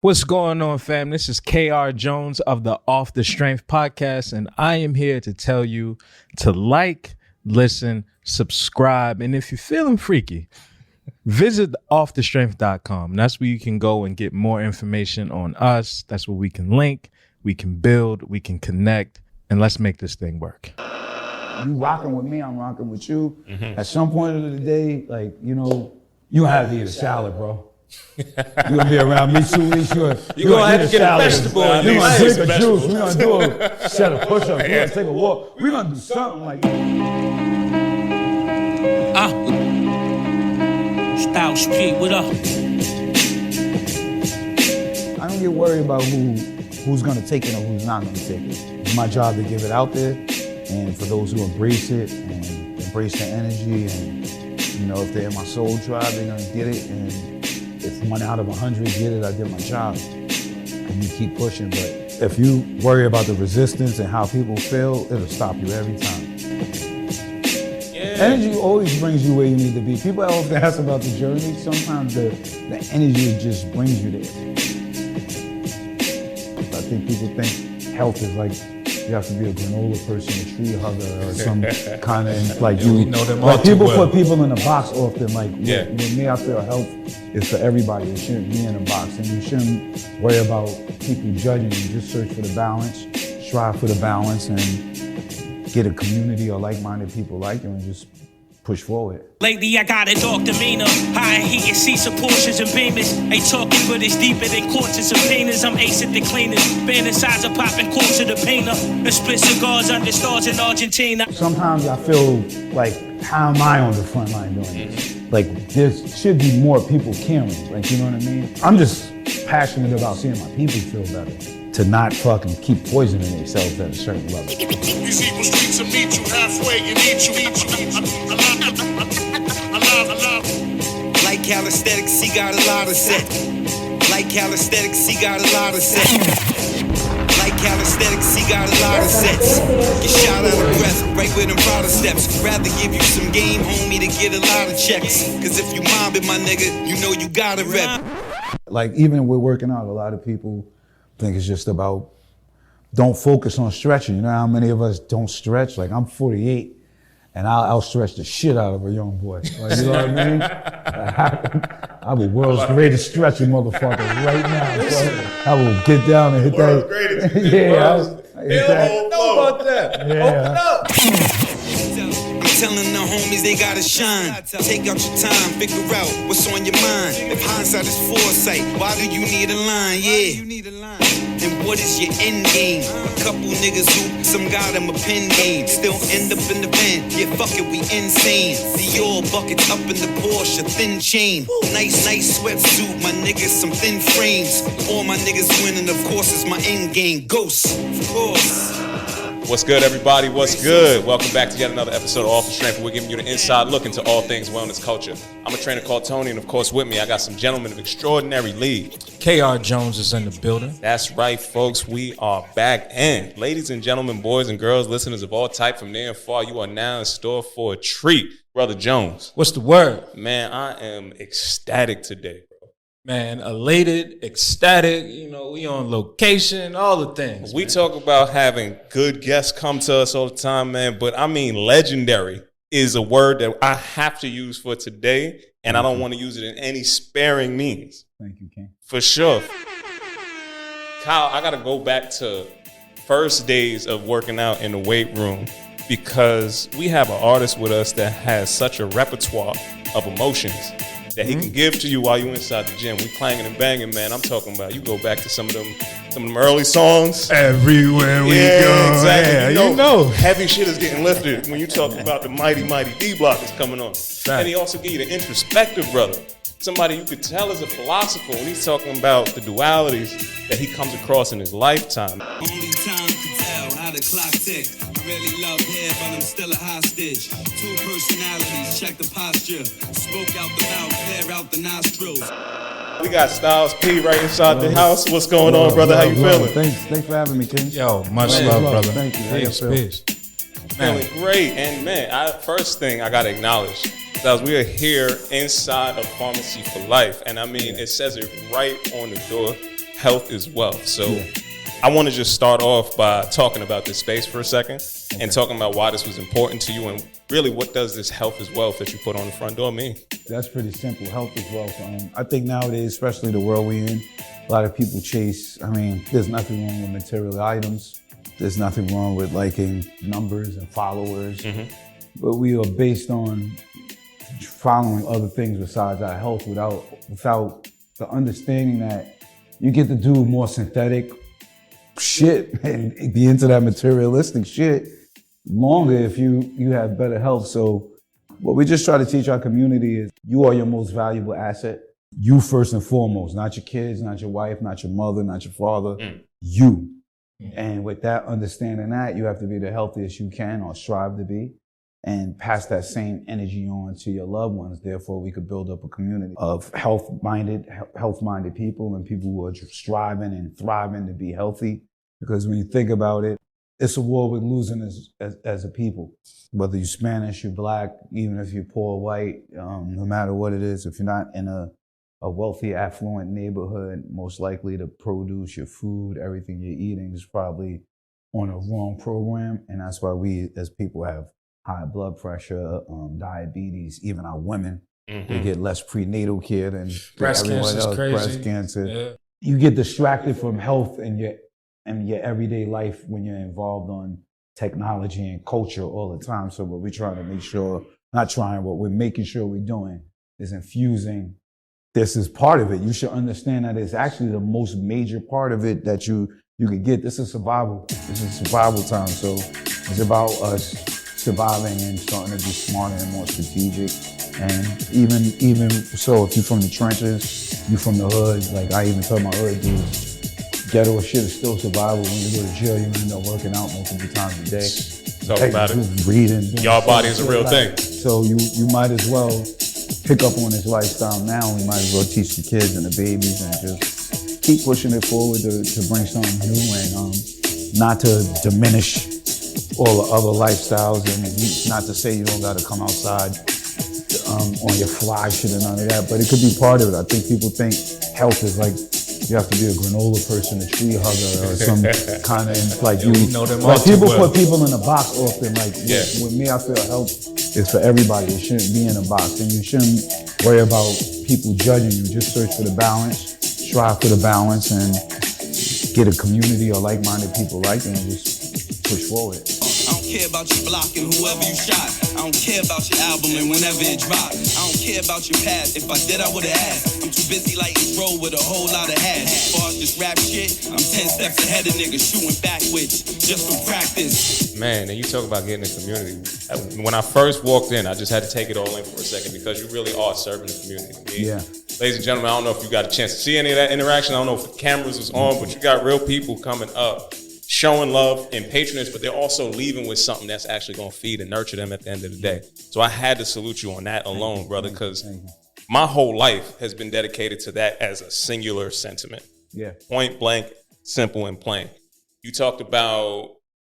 What's going on, fam? This is KR Jones of the Off the Strength podcast, and I am here to tell you to like, listen, subscribe, and if you're feeling freaky, visit offthestrength.com. That's where you can go and get more information on us. That's where we can link, we can build, we can connect, and let's make this thing work. You rocking with me, I'm rocking with you. At some point of the day, like, you know, you gonna have to eat a salad, bro. You're gonna be around me 2 weeks, you're gonna have to get a vegetable. You're gonna drink a juice. We're gonna do a set of push-ups. We're gonna take a walk. We're gonna do something like that. Style Street, what up? I don't get worried about who's gonna take it or who's not gonna take it. It's my job to give it out there, and for those who embrace it and embrace the energy, and you know, if they're in my soul tribe, they're gonna get it. And if 1 out of 100 get it, I did my job. And you keep pushing, but if you worry about the resistance and how people feel, it'll stop you every time. Yeah. Energy always brings you where you need to be. People often ask about the journey. Sometimes the energy just brings you there. I think people think health is like you have to be a granola person, a tree hugger, or some kind of like you know them all. Like people put people in a box often. Like with me, I feel health is for everybody. It shouldn't be in a box, and you shouldn't worry about people judging you. Just search for the balance, strive for the balance, and get a community or like-minded people like you, and just push forward. Lately I got a dark demeanor, high heat and seats of Porsches and Beamers. Ain't talking, but it's deeper than courts and subpoenas. I'm ace at the cleaners, fantasize of popping quarts of the painter, and split cigars under stars in Argentina. Sometimes I feel like, how am I on the front line doing this? Like, there should be more people caring, like, you know what I mean? I'm just passionate about seeing my people feel better, to not fucking keep poisoning themselves at a certain level. These evil streets will meet you halfway and eat you. Like calisthenics, he got a lot of set. Like calisthenics, he got a lot of set. Like calisthenics, he got a lot of sets. Get shot out of breath, right with them proud steps. Rather give you some game, homie, to get a lot of checks. Cause if you mob it, my nigga, you know you gotta rep. Like, even with working out, a lot of people think it's just about, don't focus on stretching. You know how many of us don't stretch? Like, I'm 48, and I'll stretch the shit out of a young boy. Like, you know what I mean? I'm the world's greatest stretching motherfucker right now. I will get down and hit world's that. Greatest. Know about that. Yeah. Open up. I'm telling the homies they gotta shine. Take out your time, figure out what's on your mind. If hindsight is foresight, why do you need a line? Yeah. And what is your end game? A couple niggas who some got them a pen game. Still end up in the van. Yeah, fuck it, we insane. Dior buckets up in the Porsche, thin chain. Nice sweatsuit, my niggas, some thin frames. All my niggas winning, of course, is my end game. Ghosts, of course. What's good, everybody? What's good? Welcome back to yet another episode of Off the Strength, where we're giving you the inside look into all things wellness culture. I'm a trainer called Tony, and of course, with me, I got some gentlemen of extraordinary league. KR Jones is in the building. That's right, folks. We are back. And ladies and gentlemen, boys and girls, listeners of all type from near and far, you are now in store for a treat. Brother Jones. What's the word? Man, I am ecstatic today. Man, elated, ecstatic, you know, we on location, all the things. We talk about having good guests come to us all the time, man, but I mean legendary is a word that I have to use for today, and I don't want to use it in any sparing means. Thank you, King. For sure. Kyle, I got to go back to first days of working out in the weight room, because we have an artist with us that has such a repertoire of emotions that he can give to you while you're inside the gym. We clanging and banging, man. I'm talking about, you go back to some of them early songs. Everywhere we go. Exactly. Yeah, you know. Heavy shit is getting lifted when you talk about the mighty D block is coming on. Right. And he also give you the introspective brother. Somebody you could tell is a philosopher when he's talking about the dualities that he comes across in his lifetime. Only time to tell how the clock ticks. I really love hair, but I'm still a hostage. Two personalities, check the posture. Smoke out the mouth, clear out the nostrils. We got Styles P right inside the house. What's going on, brother? How you feeling? Thanks for having me, King. Yo, much love, brother. Thank you. Peace. Feeling great. And man, first thing I gotta acknowledge, Styles, we are here inside of Farmacy For Life. And I mean, it says it right on the door. health is wealth. So I want to just start off by talking about this space for a second and talking about why this was important to you and really what does this health is wealth that you put on the front door mean? That's pretty simple. Health is wealth. I think nowadays, especially the world we're in, a lot of people chase, there's nothing wrong with material items. There's nothing wrong with liking numbers and followers. But we are based on following other things besides our health without the understanding that you get to do more synthetic shit and be into that materialistic shit longer if you have better health. So what we just try to teach our community is you are your most valuable asset. You first and foremost, not your kids, not your wife, not your mother, not your father, you. And with that understanding that, you have to be the healthiest you can or strive to be and pass that same energy on to your loved ones. Therefore, we could build up a community of health-minded people and people who are striving and thriving to be healthy. Because when you think about it, it's a war we're losing as a people. Whether you're Spanish, you're black, even if you're poor, white, no matter what it is, if you're not in a wealthy, affluent neighborhood, most likely the produce, your food, everything you're eating is probably on a wrong program. And that's why we as people have high blood pressure, diabetes, even our women, they get less prenatal care than Breast everyone cancer is else. crazy. Breast cancer. Yeah. You get distracted from health and your everyday life when you're involved on technology and culture all the time. So what we're trying to make sure, what we're making sure we're doing is infusing. This is part of it. You should understand that it's actually the most major part of it that you could get. This is survival. This is survival time. So it's about us surviving and starting to be smarter and more strategic. And even so, if you're from the trenches, you from the hood, like I even tell my hood dudes, ghetto shit is still survival. When you go to jail, you end up working out multiple times a day. Talk about it. Reading. Y'all body is a real thing. So you might as well pick up on this lifestyle now. We might as well teach the kids and the babies and just keep pushing it forward to bring something new and not to diminish all the other lifestyles and not to say you don't got to come outside on your fly shit and none of that, but it could be part of it. I think people think health is like you have to be a granola person, a tree hugger, or some kind of like you know them like all too people well. put people in a box often. Like with me, I feel health is for everybody. It shouldn't be in a box, and you shouldn't worry about people judging you. Just search for the balance, strive for the balance, and get a community or like-minded people like you and just push forward. I don't care about your block and whoever you shot. I don't care about your album and whenever it drop. I don't care about your past. If I did, I would've asked. I'm too busy lighting roll with a whole lot of hash. As far as this rap shit, I'm 10 steps ahead of niggas shooting backwards just from practice. Man, and you talk about getting a community. When I first walked in, I just had to take it all in for a second because you really are serving the community. Yeah. Ladies and gentlemen, I don't know if you got a chance to see any of that interaction. I don't know if the cameras was on, but you got real people coming up, showing love and patronage, but they're also leaving with something that's actually going to feed and nurture them at the end of the day. So I had to salute you on that alone, brother, because my whole life has been dedicated to that as a singular sentiment. Yeah. Point blank, simple and plain. You talked about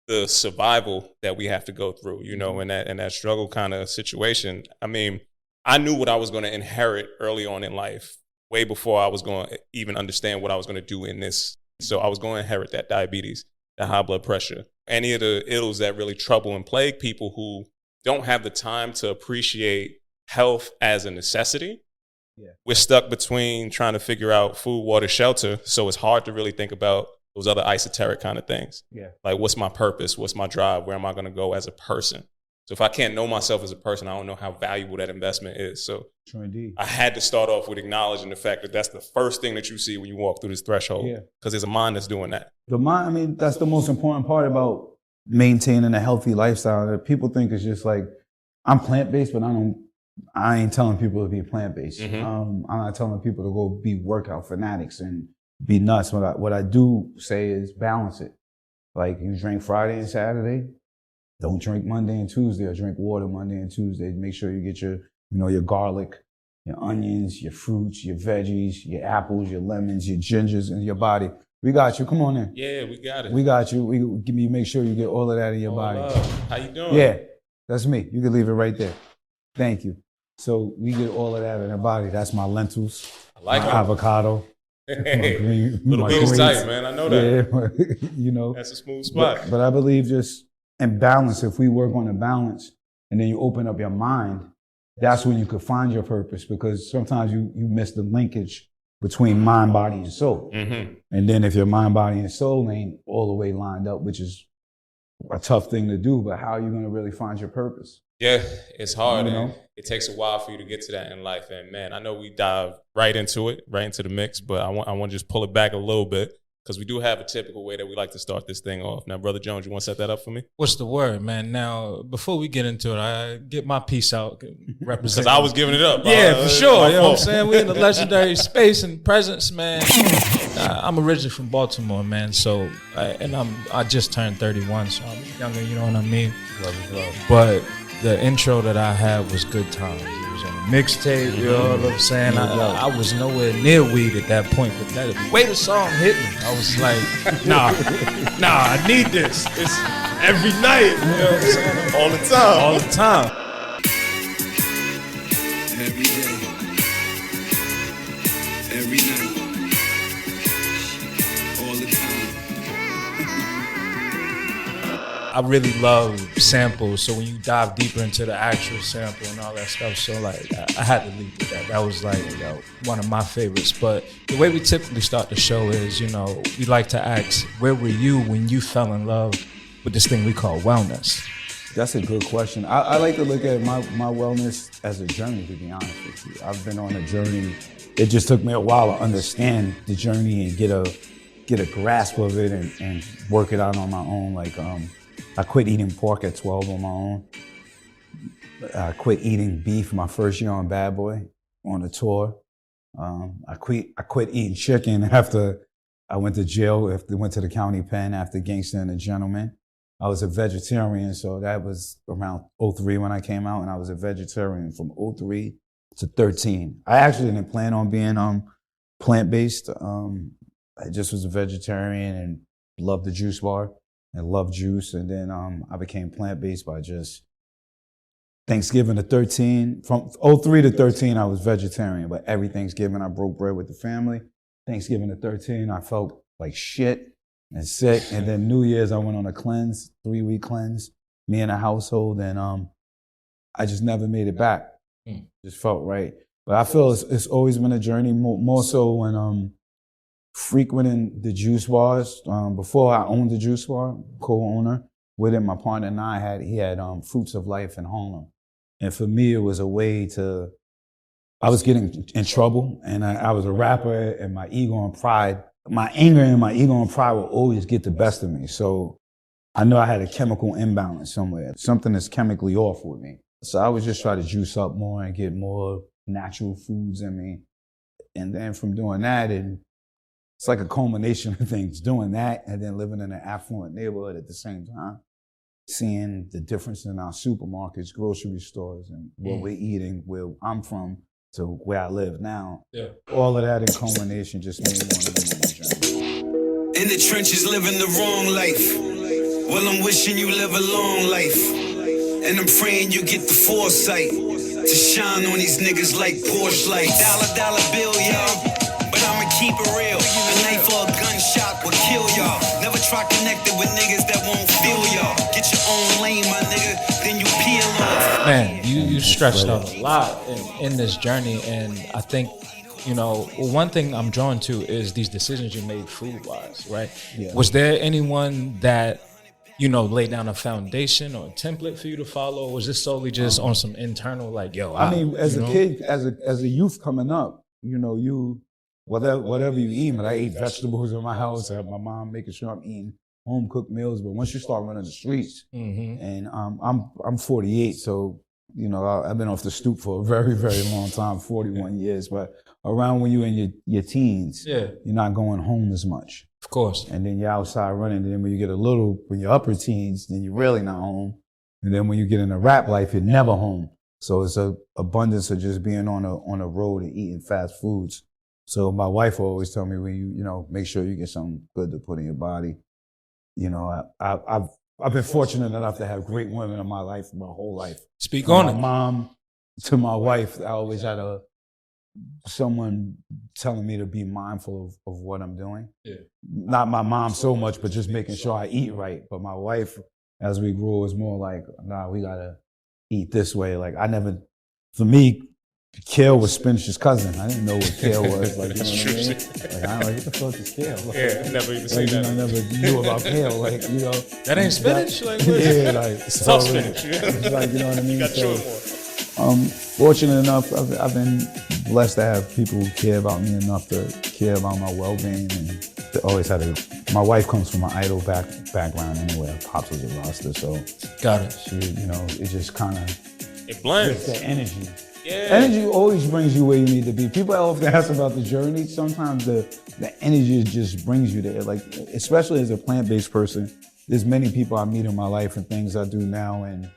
the survival that we have to go through, you know, in that struggle kind of situation. I mean, I knew what I was going to inherit early on in life, way before I was going to even understand what I was going to do in this. So I was going to inherit that diabetes, the high blood pressure, any of the ills that really trouble and plague people who don't have the time to appreciate health as a necessity. Yeah. We're stuck between trying to figure out food, water, shelter. So it's hard to really think about those other esoteric kind of things. Yeah. Like, what's my purpose? What's my drive? Where am I going to go as a person? So if I can't know myself as a person, I don't know how valuable that investment is. So True indeed. I had to start off with acknowledging the fact that that's the first thing that you see when you walk through this threshold. Yeah. Because there's a mind that's doing that. The mind, I mean, that's the most important part about maintaining a healthy lifestyle. That people think it's just like, I'm plant-based, but I ain't telling people to be plant-based. I'm not telling people to go be workout fanatics and be nuts. What I do say is balance it. Like, you drink Friday and Saturday, don't drink Monday and Tuesday, or drink water Monday and Tuesday. Make sure you get your garlic, your onions, your fruits, your veggies, your apples, your lemons, your gingers in your body. We got you. Come on in. Yeah, we got it. We got you. We make sure you get all of that in your body. How you doing? Yeah, that's me. You can leave it right there. Thank you. So we get all of that in our body. That's my lentils, I like my it. avocado, Little Beach's tight, man. I know that. Yeah, you know. That's a smooth spot. But I believe just in balance, if we work on a balance and then you open up your mind, that's when you could find your purpose, because sometimes you miss the linkage between mind, body, and soul. Mm-hmm. And then if your mind, body, and soul ain't all the way lined up, which is a tough thing to do, but how are you going to really find your purpose? Yeah, it's hard. You know? And it takes a while for you to get to that in life. And man, I know we dive right into it, right into the mix, but I want to just pull it back a little bit, because we do have a typical way that we like to start this thing off. Now, Brother Jones, you want to set that up for me? What's the word, man? Now, before we get into it, I get my piece out. Because I was giving it up. Yeah, for sure. You know what I'm saying? We in the legendary space and presence, man. I'm originally from Baltimore, man. So, I just turned 31, so I'm younger, you know what I mean? But the intro that I had was Good Times. It was on a mixtape, you know what I'm saying? I was nowhere near weed at that point, but the way the song hit me, I was like, nah, I need this. It's every night, you know what I'm saying? All the time. All the time. Every day, every night, all the time. I really love samples, so when you dive deeper into the actual sample and all that stuff, so like I had to lead with that. That was like one of my favorites. But the way we typically start the show is, we like to ask, where were you when you fell in love with this thing we call wellness? That's a good question. I like to look at my wellness as a journey, to be honest with you. I've been on a journey. It just took me a while to understand the journey and get a grasp of it and work it out on my own. Like, I quit eating pork at 12 on my own. I quit eating beef my first year on Bad Boy on a tour. I quit eating chicken after I went to jail, went to the county pen after Gangster and a Gentleman. I was a vegetarian, so that was around 03 when I came out, and I was a vegetarian from 03 to 13. I actually didn't plan on being plant-based. I just was a vegetarian and loved the juice bar and loved juice, and then I became plant-based by just Thanksgiving to 13. From 03 to 13, I was vegetarian, but every Thanksgiving I broke bread with the family. Thanksgiving to 13, I felt like shit and sick, and then New Year's I went on a cleanse, 3-week cleanse, me and a household, and I just never made it back. Just felt right. But I feel it's always been a journey, more so when frequenting the juice bars. Before I owned the juice bar, co-owner with it, my partner and I had Fruits of Life in Harlem. And for me, it was a way I was getting in trouble, and I was a rapper, and my ego and pride, my anger and my ego and pride will always get the best of me. So I knew I had a chemical imbalance somewhere. Something that's chemically off with me. So I would just try to juice up more and get more natural foods in me. And then from doing that, and it's like a culmination of things, doing that and then living in an affluent neighborhood at the same time, seeing the difference in our supermarkets, grocery stores, and what we're eating, where I'm from to where I live now. Yeah. All of that in culmination just made me want to be on the journey. In the trenches living the wrong life. Well, I'm wishing you live a long life. And I'm praying you get the foresight to shine on these niggas like Porsche lights. Dollar bill, y'all. But I'ma keep it real. A knife or a gunshot will kill y'all. Never try connecting with niggas that won't feel y'all. Get your own lane, my nigga, then you peel off. Man, you stretched out a lot in this journey, and I think, one thing I'm drawn to is these decisions you made food-wise, right? Yeah. Was there anyone that, laid down a foundation or a template for you to follow, or was this solely just on some internal, like, as a kid, as a youth coming up, whatever you eat, but I ate vegetables in my house. I had my mom making sure I'm eating home-cooked meals. But once you start running the streets, and I'm 48, so, I've been off the stoop for a very, very long time, 41 years. But around when you're in your teens, you're not going home as much. Of course. And then you're outside running. And then when you get when you're upper teens, then you're really not home. And then when you get in a rap life, you're never home. So it's a abundance of just being on a road and eating fast foods. So my wife will always tell me, when you make sure you get something good to put in your body. I've been fortunate enough to have great women in my life, my whole life. Speak on it. My mom to my wife, I always had a someone telling me to be mindful of what I'm doing. Yeah. Not my mom so much, but just making sure I eat right. But my wife, as we grew, was more like, nah, we gotta eat this way. Like for me, kale was spinach's cousin. I didn't know what kale was. Like, you know what I mean? Like, I'm like, what the fuck is kale? Like, Yeah, never even seen that. I never knew about kale. Like, you know. That ain't spinach? Like, what? Yeah, like. It's tough spinach. It's like, you know what I mean? You got to show it more. Fortunate enough, I've been blessed to have people who care about me enough to care about my well-being, and always my wife comes from an idol background anyway. Her pops was a roster, so Got it. she, you know, it just kind of It blends. the energy. Yeah. Energy always brings you where you need to be. People often ask about the journey. Sometimes the energy just brings you there. Like, especially as a plant-based person, there's many people I meet in my life and things I do now, and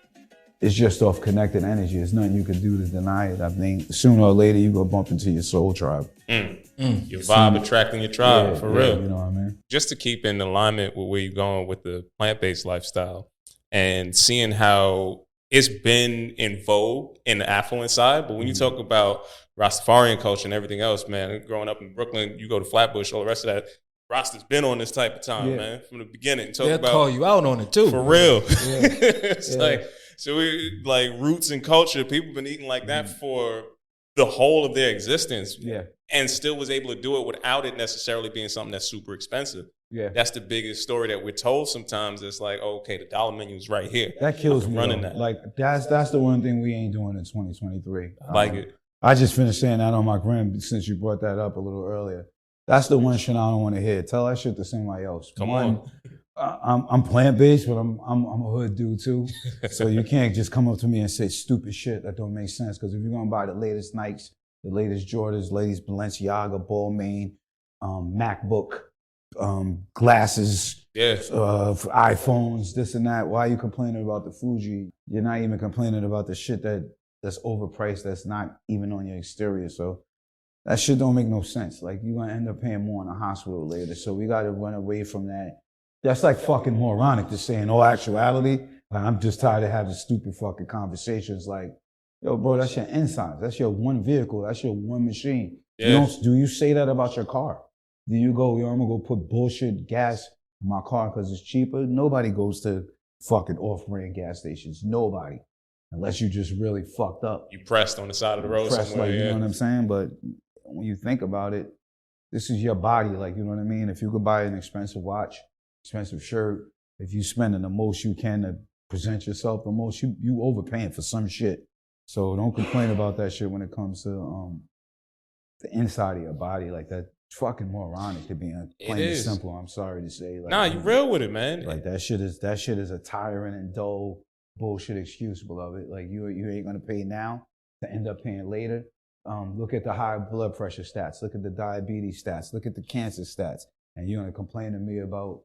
it's just off connected energy. There's nothing you can do to deny it. I think sooner or later you go bump into your soul tribe. Your vibe attracting your tribe, for real. You know what I mean? Just to keep in alignment with where you're going with the plant-based lifestyle and seeing how it's been in vogue in the affluent side. But when you talk about Rastafarian culture and everything else, man, growing up in Brooklyn, you go to Flatbush, all the rest of that, Rasta's been on this type of time, man, from the beginning. They'll call you out on it too. For real. It's like, so we like roots and culture, people been eating like that for the whole of their existence. Yeah. And still was able to do it without it necessarily being something that's super expensive. Yeah. That's the biggest story that we're told sometimes. It's like, oh, okay, the dollar menu is right here. That kills me. Running Though. that. Like that's the one thing we ain't doing in 2023. I like it. I just finished saying that on my gram since you brought that up a little earlier. That's the one shit I don't want to hear. Tell that shit to somebody else. Come on. I'm plant-based, but I'm a hood dude too. So you can't just come up to me and say stupid shit that don't make sense. Because if you're gonna buy the latest Nikes, the latest Jordans, latest Balenciaga, Balmain, MacBook, glasses, for iPhones, this and that, why are you complaining about the Fuji? You're not even complaining about the shit that's overpriced, that's not even on your exterior. So that shit don't make no sense. Like, you're gonna end up paying more in the hospital later. So we gotta run away from that. That's like fucking moronic to say in all actuality. Like, I'm just tired of having stupid fucking conversations like, yo, bro, that's your insides. That's your one vehicle. That's your one machine. Yeah. Do you say that about your car? Do you go, yo, I'm gonna go put bullshit gas in my car because it's cheaper? Nobody goes to fucking off-brand gas stations. Nobody. Unless you just really fucked up. You pressed on the side of the road somewhere. Like, you know what I'm saying? But when you think about it, this is your body. Like, you know what I mean? If you could buy an expensive watch, expensive shirt, if you spending the most you can to present yourself the most, you overpaying for some shit. So don't complain about that shit when it comes to the inside of your body. Like, that's fucking moronic to be plain and simple. I'm sorry to say. Like, nah, you real with it, man. Like, that shit is a tiring and dull bullshit excuse, beloved. Like, you ain't gonna pay now to end up paying later. Look at the high blood pressure stats. Look at the diabetes stats. Look at the cancer stats. And you're gonna complain to me about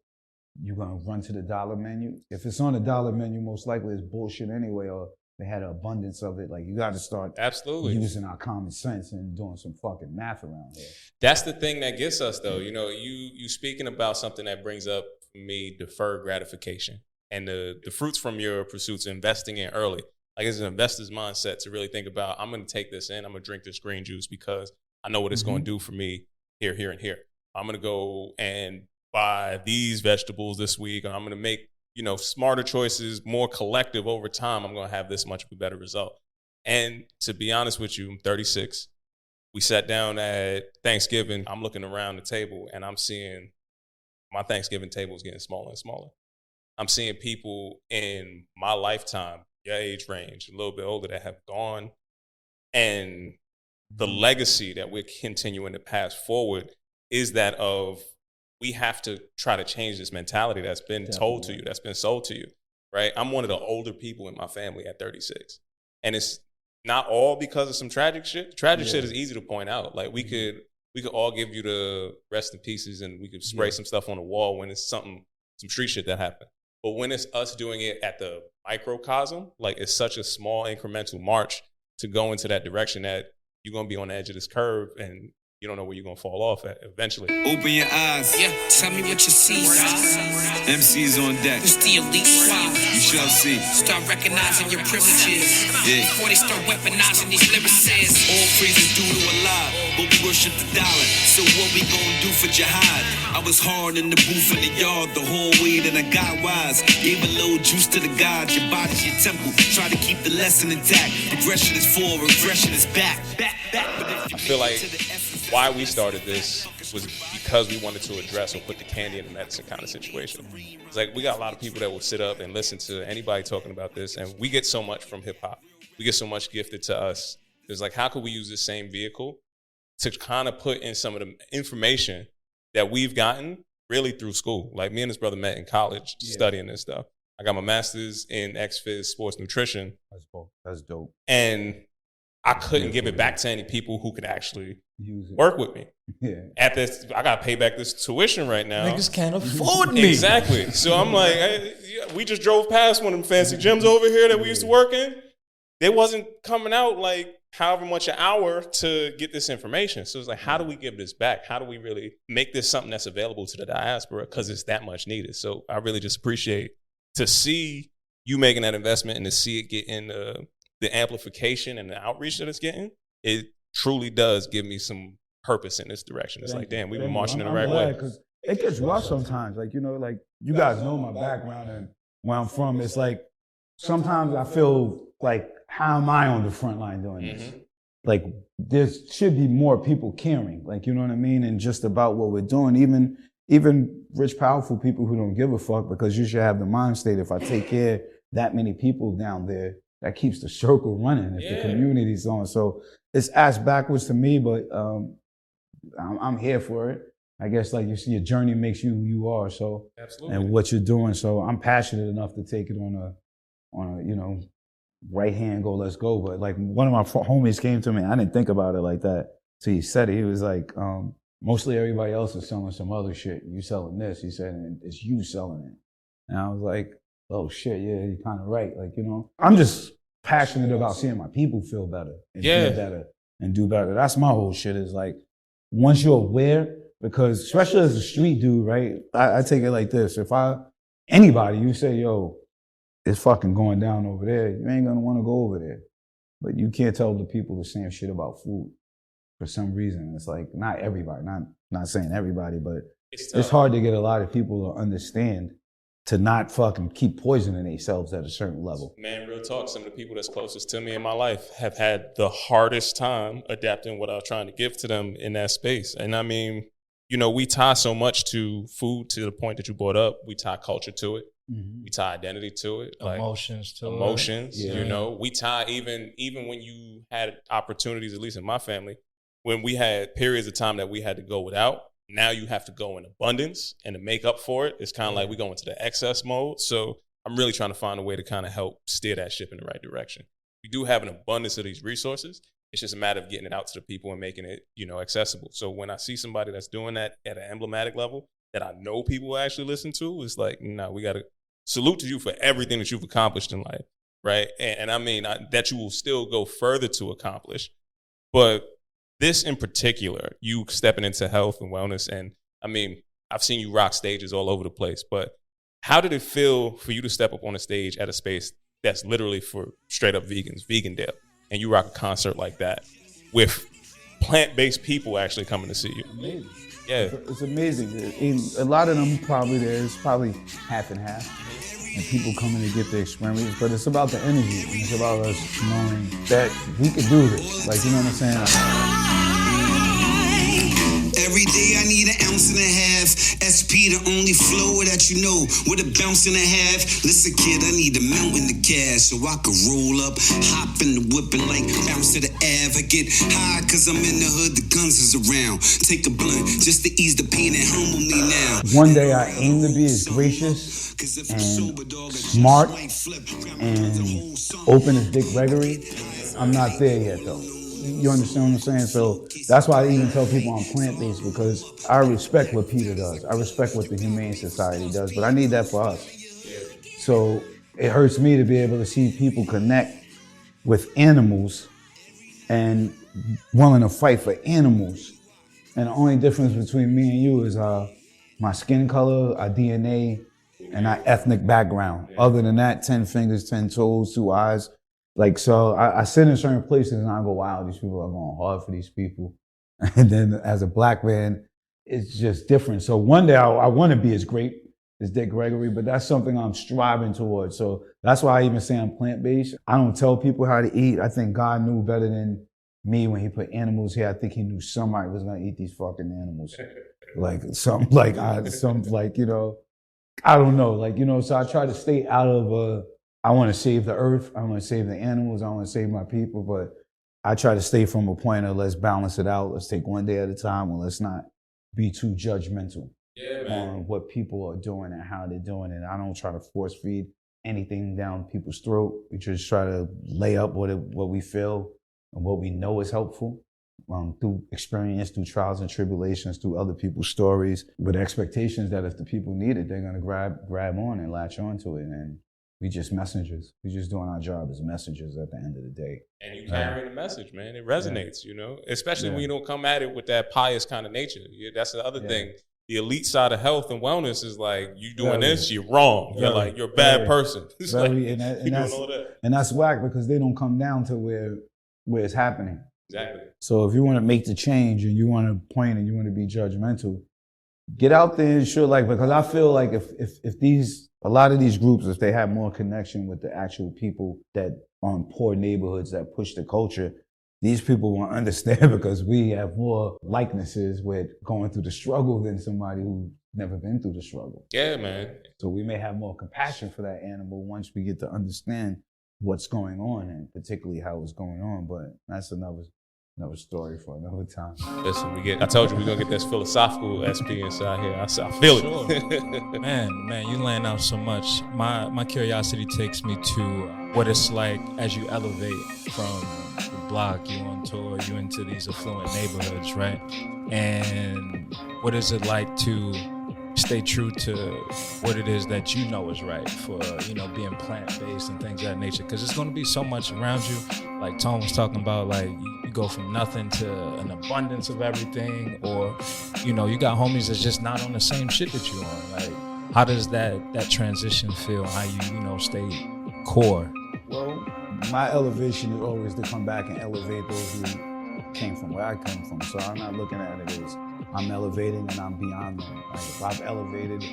you're gonna run to the dollar menu? If it's on the dollar menu, most likely it's bullshit anyway, or they had an abundance of it. Like, you got to start using our common sense and doing some fucking math around here. That's the thing that gets us, though. You know, you speaking about something that brings up for me deferred gratification and the fruits from your pursuits, investing in early. Like, it's an investor's mindset to really think about, I'm going to take this in, I'm going to drink this green juice because I know what it's going to do for me here, here, and here. I'm going to go and buy these vegetables this week, and I'm going to make, you know, smarter choices, more collective over time. I'm going to have this much of a better result. And to be honest with you, I'm 36. We sat down at Thanksgiving. I'm looking around the table and I'm seeing my Thanksgiving table is getting smaller and smaller. I'm seeing people in my lifetime, your age range, a little bit older, that have gone. And the legacy that we're continuing to pass forward is that of, we have to try to change this mentality that's been told to you, that's been sold to you, right? I'm one of the older people in my family at 36. And it's not all because of some tragic shit. Tragic shit is easy to point out. Like, we could all give you the rest in pieces and we could spray some stuff on the wall when it's some street shit that happened. But when it's us doing it at the microcosm, like, it's such a small incremental march to go into that direction that you're going to be on the edge of this curve and you don't know where you're gonna fall off at eventually. Open your eyes. Yeah, tell me what you see, MC's on deck. It's the elite. You shall see. Start recognizing your privileges. Yeah. Before they start weaponizing these lyricists. All praise is due to Allah, but we worship the dollar. So what we gonna do for jihad? I was hard in the booth in the yard the whole way that I got wise. Gave a little juice to the gods. Your body's your temple. Try to keep the lesson intact. Progression is forward, regression is back. I feel like why we started this was because we wanted to address or put the candy in the medicine kind of situation. It's like we got a lot of people that will sit up and listen to anybody talking about this, and we get so much from hip hop. We get so much gifted to us. It's like, how could we use this same vehicle to kind of put in some of the information that we've gotten really through school? Like me and this brother met in college studying this stuff. I got my master's in XPhys sports nutrition. That's dope. And I couldn't give it back to any people who could actually work with me. Yeah. At this, I got to pay back this tuition right now. Niggas can't afford me. Exactly. So I'm like, we just drove past one of them fancy gyms over here that we used to work in. They wasn't coming out like however much an hour to get this information. So it's like, how do we give this back? How do we really make this something that's available to the diaspora? Because it's that much needed. So I really just appreciate to see you making that investment and to see it get in the amplification and the outreach that it's getting. It truly does give me some purpose in this direction. It's like, damn, we've been marching in the right way. Because it gets rough sometimes. Like, you know, like you guys know my background and where I'm from. It's like sometimes I feel like, how am I on the front line doing this? Mm-hmm. Like there should be more people caring. Like, you know what I mean? And just about what we're doing. Even rich, powerful people who don't give a fuck, because you should have the mind state, if I take care of that many people down there, that keeps the circle running if the community's on. So it's ass backwards to me, but I'm here for it. I guess, like you see, your journey makes you who you are. So Absolutely. And what you're doing. So I'm passionate enough to take it on a you know, right hand, go, let's go. But like one of my homies came to me, I didn't think about it like that. So he said it. He was like, mostly everybody else is selling some other shit. You selling this? He said, and it's you selling it. And I was like, oh shit, yeah, you're kind of right. Like, you know, I'm just passionate about seeing my people feel better and feel better and do better. That's my whole shit, is like, once you're aware, because especially as a street dude, right? I take it like this. If anybody, you say, yo, it's fucking going down over there, you ain't gonna wanna go over there. But you can't tell the people the same shit about food for some reason. It's like, not everybody, not saying everybody, but it's hard to get a lot of people to understand to not fucking keep poisoning themselves at a certain level. Man, real talk, some of the people that's closest to me in my life have had the hardest time adapting what I was trying to give to them in that space. And I mean, you know, we tie so much to food, to the point that you brought up. We tie culture to it. Mm-hmm. We tie identity to it. Like emotions to emotions, it. You know, we tie even when you had opportunities, at least in my family, when we had periods of time that we had to go without, now you have to go in abundance, and to make up for it, it's kind of like we go into the excess mode. So I'm really trying to find a way to kind of help steer that ship in the right direction. We do have an abundance of these resources. It's just a matter of getting it out to the people and making it, you know, accessible. So when I see somebody that's doing that at an emblematic level that I know people actually listen to, it's like, no, we got to salute to you for everything that you've accomplished in life, right? And I mean, that you will still go further to accomplish. But this in particular, you stepping into health and wellness, and I mean, I've seen you rock stages all over the place, but how did it feel for you to step up on a stage at a space that's literally for straight up vegans, Vegandale, and you rock a concert like that with plant-based people actually coming to see you? Amazing. Yeah. It's amazing. A lot of them there's probably half and half. And people coming to get the experience, but it's about the energy. And it's about us knowing that we can do this. Like, you know what I'm saying? Every day I need an ounce and a half. SP, the only flow that you know, with a bounce and a half. Listen, kid, I need a melt in the cash so I can roll up, hop in the whip and like bounce to the Ave. I get high cause I'm in the hood, the guns is around. Take a blunt just to ease the pain and humble me now. One day I aim to be as gracious and smart and open as Dick Gregory. I'm not there yet though. You understand what I'm saying? So that's why I even tell people I'm plant-based, because I respect what PETA does. I respect what the Humane Society does, but I need that for us. So it hurts me to be able to see people connect with animals and willing to fight for animals And the only difference between me and you is my skin color, our DNA, and our ethnic background. Other than that, 10 fingers, 10 toes, 2 eyes. Like, so I sit in certain places and I go, wow, these people are going hard for these people. And then as a black man, it's just different. So one day I want to be as great as Dick Gregory, but that's something I'm striving towards. So that's why I even say I'm plant-based. I don't tell people how to eat. I think God knew better than me when he put animals here. I think he knew somebody was going to eat these fucking animals. Like, you know, I don't know. Like, you know, so I try to stay out of, I want to save the earth. I want to save the animals. I want to save my people. But I try to stay from a point of let's balance it out. Let's take one day at a time, and let's not be too judgmental on what people are doing and how they're doing it. I don't try to force feed anything down people's throat. We just try to lay up what we feel and what we know is helpful through experience, through trials and tribulations, through other people's stories, with expectations that if the people need it, they're gonna grab on and latch onto it. And we just messengers. We just doing our job as messengers at the end of the day. And you carrying the message, man. It resonates, you know, especially when you don't come at it with that pious kind of nature. That's the other thing. The elite side of health and wellness is like, you doing this, you're wrong. You're like, you're a bad person. It's like, and that's whack because they don't come down to where it's happening. Exactly. So if you want to make the change and you want to point and you want to be judgmental, get out there and show, like, because I feel like if a lot of these groups, if they have more connection with the actual people that are in poor neighborhoods that push the culture, these people won't understand because we have more likenesses with going through the struggle than somebody who's never been through the struggle. Yeah, man. So we may have more compassion for that animal once we get to understand what's going on and particularly how it's going on. But that's another story for another time. Listen, I told you we're gonna get this philosophical experience out here. I feel it. Man, you laying out so much. My curiosity takes me to what it's like as you elevate from the block, you on tour, you into these affluent neighborhoods, right? And what is it like to stay true to what it is that you know is right for, you know, being plant-based and things of that nature? Because there's going to be so much around you. Like Tom was talking about, like, you go from nothing to an abundance of everything, or, you know, you got homies that's just not on the same shit that you on. Like, how does that transition feel? How you know, stay core? Well, my elevation is always to come back and elevate those who came from where I come from. So I'm not looking at it as I'm elevating and I'm beyond them. Like, if I've elevated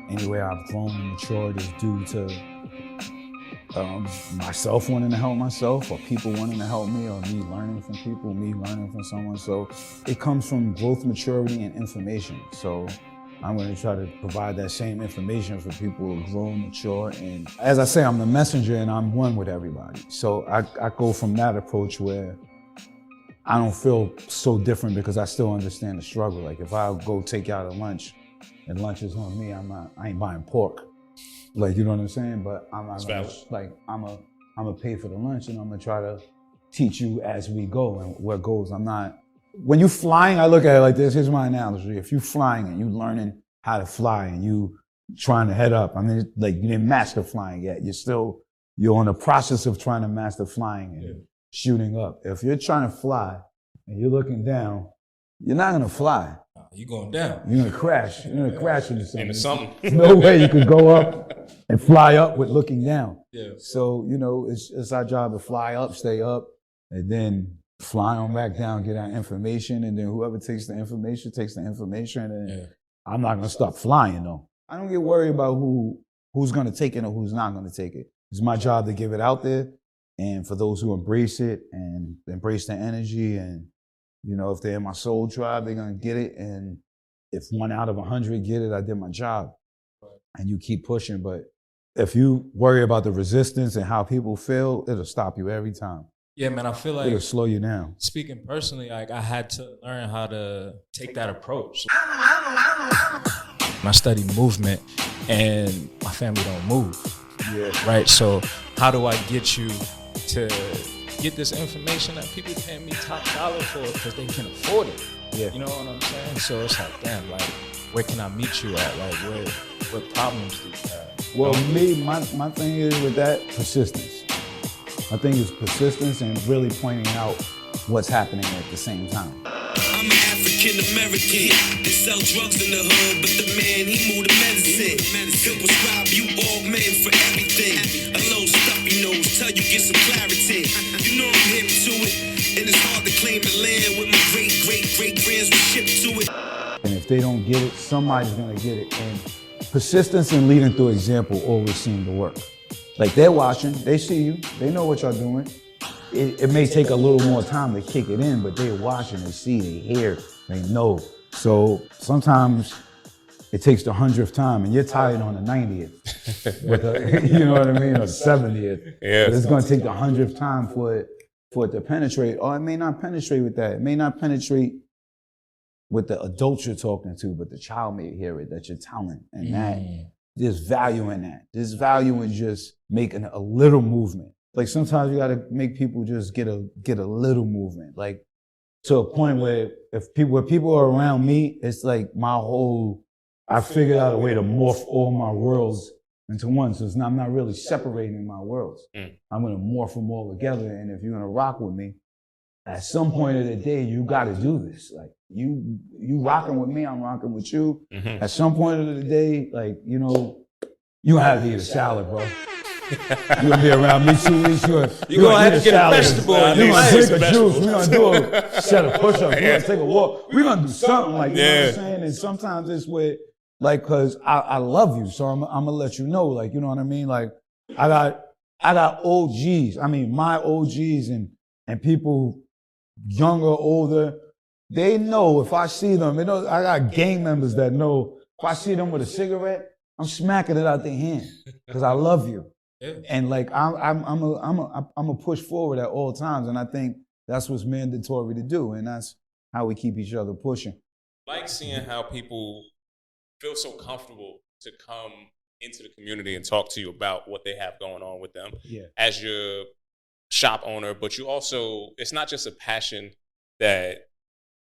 anywhere I've grown and matured is due to myself wanting to help myself, or people wanting to help me, or me learning from people, me learning from someone. So it comes from growth, maturity, and information. So I'm going to try to provide that same information for people who are grown, mature, and as I say, I'm the messenger and I'm one with everybody. So I go from that approach where I don't feel so different because I still understand the struggle. Like, if I go take you out to lunch and lunch is on me, I ain't buying pork. Like, you know what I'm saying? But I'm not gonna, like, I'm gonna pay for the lunch and I'm gonna try to teach you as we go and where it goes. When you flying, I look at it like this. Here's my analogy. If you flying and you learning how to fly and you trying to head up, I mean, like, you didn't master flying yet. You're in the process of trying to master flying and shooting up. If you're trying to fly and you're looking down, you're not gonna fly. You're going down. You're gonna crash. You're gonna crash into something. Into something. There's no way you could go up and fly up with looking down. Yeah. So, you know, it's our job to fly up, stay up, and then fly on back down, get our information, and then whoever takes the information, and I'm not gonna stop flying though. I don't get worried about who's gonna take it or who's not gonna take it. It's my job to give it out there, and for those who embrace it and embrace the energy, and, you know, if they're in my soul tribe, they're gonna get it, and if 1 out of 100 get it, I did my job. And you keep pushing, but if you worry about the resistance and how people feel, it'll stop you every time. Yeah, man, I feel like it'll slow you down. Speaking personally, like, I had to learn how to take that approach. I study movement, and my family don't move. Yeah. Right. So how do I get you to get this information that people paying me top dollar for because they can afford it? Yeah. You know what I'm saying? So it's like, damn, like, where can I meet you at? Like, what problems do you have? Well, my thing is with that, persistence. I think it's persistence and really pointing out what's happening at the same time. I'm I'm an African American. They sell drugs in the hood, but the man, he moved to medicine. He'll prescribe you all men for everything. A little stuffy nose, tell you get some clarity. You know I'm hip to it, and it's hard to claim the land with my great-great-great-grands were shipped to it. And if they don't get it, somebody's gonna get it. And persistence and leading through example always seem to work. Like they're watching, they see you, they know what y'all doing. It may take a little more time to kick it in, but they're watching, they see, they hear, they know. So sometimes it takes the 100th time and you're tired on the 90th. You know what I mean, or the 70th. Yeah. But it's gonna take the 100th time for it to penetrate, or it may not penetrate with that. It may not penetrate with the adults you're talking to, but the child may hear it that you're telling. And that, there's value in that. There's value in just making a little movement. Like sometimes you gotta make people just get a little movement. Like to a point where when people are around me, it's like I figured out a way to morph all my worlds into one. So I'm not really separating my worlds. I'm gonna morph them all together. And if you're gonna rock with me, at some point of the day, you gotta do this. Like you rocking with me, I'm rocking with you. At some point of the day, like, you know, you have to eat a salad, bro. You're gonna be around me 2 weeks. You're gonna have to get a vegetable. You're gonna drink a juice. We're gonna do a set of push-ups. We're gonna take a walk. We're gonna do something, like, you know what I'm saying? And sometimes it's with, like, cause I love you, so I'm gonna let you know, like, you know what I mean? Like, I got OGs. I mean, my OGs and people younger, older, they know if I see them, I got gang members that know if I see them with a cigarette, I'm smacking it out their hand because I love you. Yeah. And like I'm a push forward at all times, and I think that's what's mandatory to do, and that's how we keep each other pushing. Like seeing how people feel so comfortable to come into the community and talk to you about what they have going on with them as your shop owner, but you also, it's not just a passion that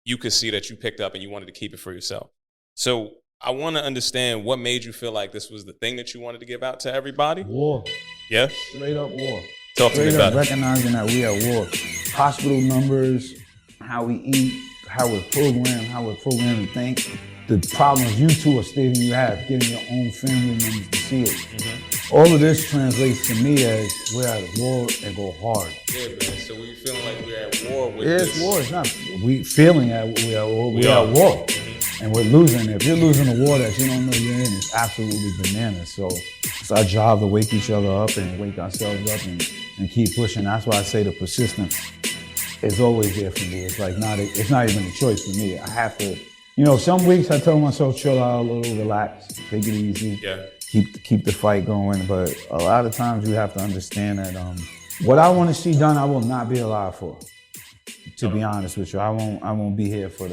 you could see that you picked up and you wanted to keep it for yourself. So I want to understand what made you feel like this was the thing that you wanted to give out to everybody. War. Yeah? Straight up war. Talk to me about it. Recognizing that we at war. Hospital numbers, how we eat, how we're programmed to think. The problems you two are stating you have, getting your own family members to see it. All of this translates to me as we're at war and go hard. Yeah, man. So we feeling like we're at war with this? It's war. It's not. We feeling that we're at war. We're at war. And we're losing. If you're losing a war that you don't know you're in, it's absolutely bananas. So it's our job to wake each other up and wake ourselves up and keep pushing. That's why I say the persistence is always there for me. It's like it's not even a choice for me. I have to, you know, some weeks I tell myself, chill out a little, relax, take it easy, keep the fight going. But a lot of times you have to understand that what I want to see done, I will not be alive for. To be honest with you, I won't be here for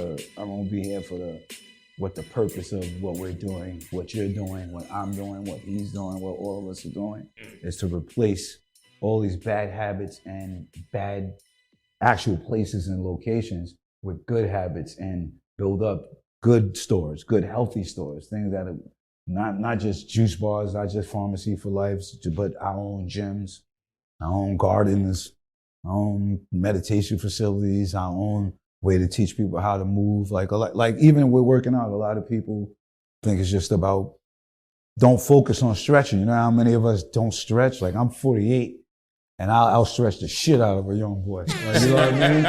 what the purpose of what we're doing, what you're doing, what I'm doing, what he's doing, what all of us are doing, is to replace all these bad habits and bad actual places and locations with good habits and build up good stores, good healthy stores, things that are not just juice bars, not just Farmacy For Life, but our own gyms, our own gardens, our own meditation facilities, our own way to teach people how to move. Like even we're working out, a lot of people think it's just about, don't focus on stretching. You know how many of us don't stretch? Like I'm 48 and I'll stretch the shit out of a young boy. Like, you know what I mean?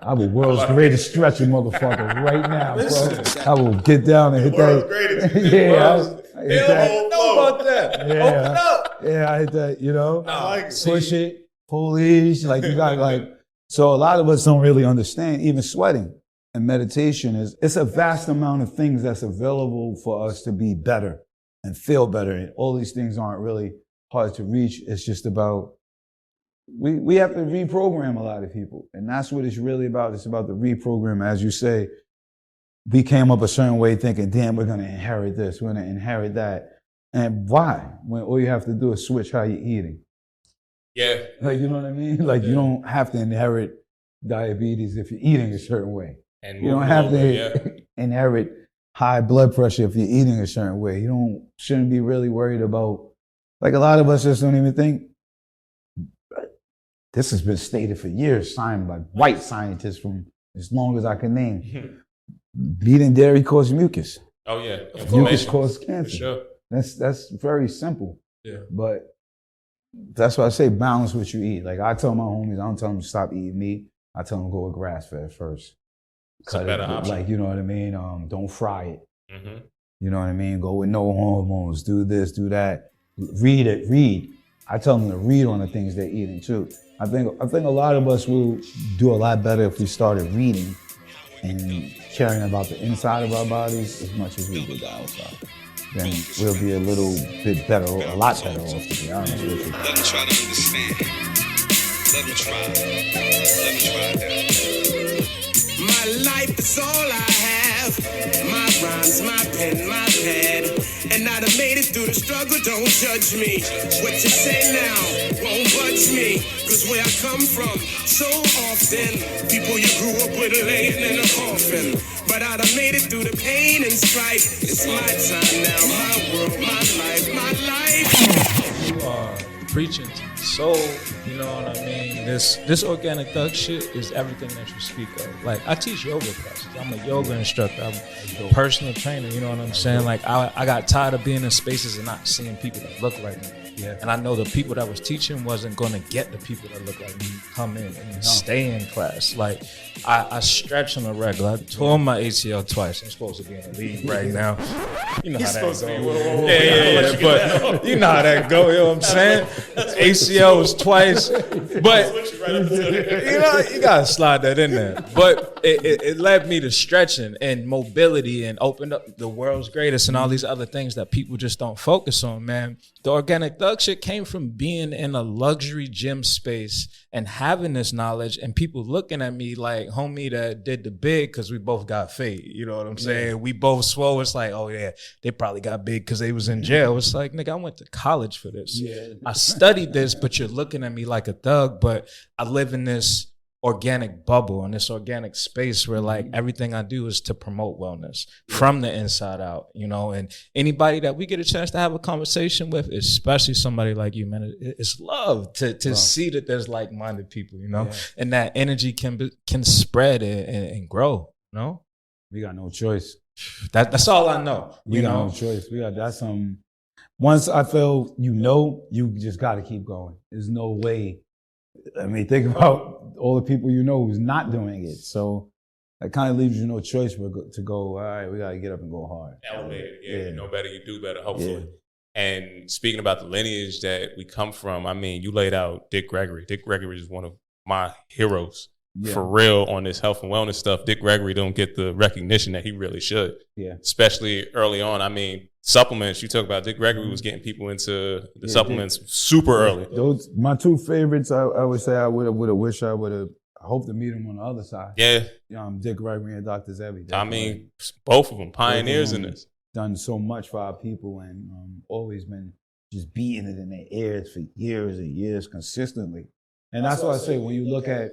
I'm the world's greatest stretching motherfucker right now, bro. I will get down and hit that. Know about that. Yeah. Open up. Yeah, I hit that, you know? Push see. it. Police, like you got so a lot of us don't really understand even sweating and meditation it's a vast amount of things that's available for us to be better and feel better. And all these things aren't really hard to reach. It's just about, we have to reprogram a lot of people. And that's what it's really about. It's about the reprogram. As you say, we came up a certain way thinking, damn, we're going to inherit this, we're going to inherit that. And why? When all you have to do is switch how you're eating. Yeah. Like, you know what I mean? Like, you don't have to inherit diabetes if you're eating a certain way. And you don't have to inherit high blood pressure if you're eating a certain way. You shouldn't be really worried about, like a lot of us just don't even think, this has been stated for years, signed by white scientists from as long as I can name. Meat and dairy cause mucus. Oh yeah, Mucus causes cancer. For sure. That's very simple. Yeah. But that's why I say balance what you eat. Like I tell my homies, I don't tell them to stop eating meat. I tell them go with grass fed first. It's a better option. Like, you know what I mean? Don't fry it. Mm-hmm. You know what I mean? Go with no hormones. Do this, do that. Read. I tell them to read on the things they're eating too. I think a lot of us will do a lot better if we started reading and caring about the inside of our bodies as much as we do the outside. Then we'll be a little bit better, a lot better off, to be honest with you. Let me try to understand. Let me try that. My life is all I have. My rhymes, my pen, my pad. And I done made it through the struggle, don't judge me. What you say now won't budge me. Cause where I come from, so often, people you grew up with laying in a coffin. But I done made it through the pain and strife. It's my time now, my world, my life, my life. You are preaching to the soul, you know what I mean? This organic thug shit is everything that you speak of. Like, I teach yoga classes. I'm a yoga instructor. I'm a personal trainer, you know what I'm saying? Like, I got tired of being in spaces and not seeing people that look like me. Yeah. And I know the people that was teaching wasn't going to get the people that look like me come in and stay in class. Like, I stretch on a regular. I tore my ACL twice. I'm supposed to be in the league right now. You know how that goes. Yeah. But you know how that go. You know what I'm saying? ACL was twice. But, you know, you got to slide that in there. But it led me to stretching and mobility and opened up the world's greatest and all these other things that people just don't focus on, man. The organic thug shit came from being in a luxury gym space and having this knowledge and people looking at me like homie that did the big because we both got fade. You know what I'm saying? Yeah. We both swole. It's like, oh yeah, they probably got big because they was in jail. It's like, nigga, I went to college for this. Yeah. I studied this, but you're looking at me like a thug, but I live in this organic bubble and this organic space where like everything I do is to promote wellness from the inside out, you know, and anybody that we get a chance to have a conversation with, especially somebody like you, man, it's love to see that there's like-minded people, you know, and that energy can spread and grow, you know? We got no choice. That's all I know. We got no choice. That's once I feel you just got to keep going. There's no way. I mean, think about all the people you know who's not doing it. So that kind of leaves you no choice but to go, all right, we got to get up and go hard. Elevated. Yeah, you know better, you do better, hopefully. Yeah. And speaking about the lineage that we come from, I mean, you laid out Dick Gregory. Dick Gregory is one of my heroes for real on this health and wellness stuff. Dick Gregory don't get the recognition that he really should. Yeah. Especially early on. I mean, supplements, you talk about Dick Gregory was getting people into the supplements super early. Those my two favorites. I would say I would have wished I would have hoped to meet him on the other side. Yeah, Dick Gregory and Dr. Zebi. I mean, both of them pioneers in this. Done so much for our people and always been just beating it in their ears for years and years consistently. And that's why I say when you look at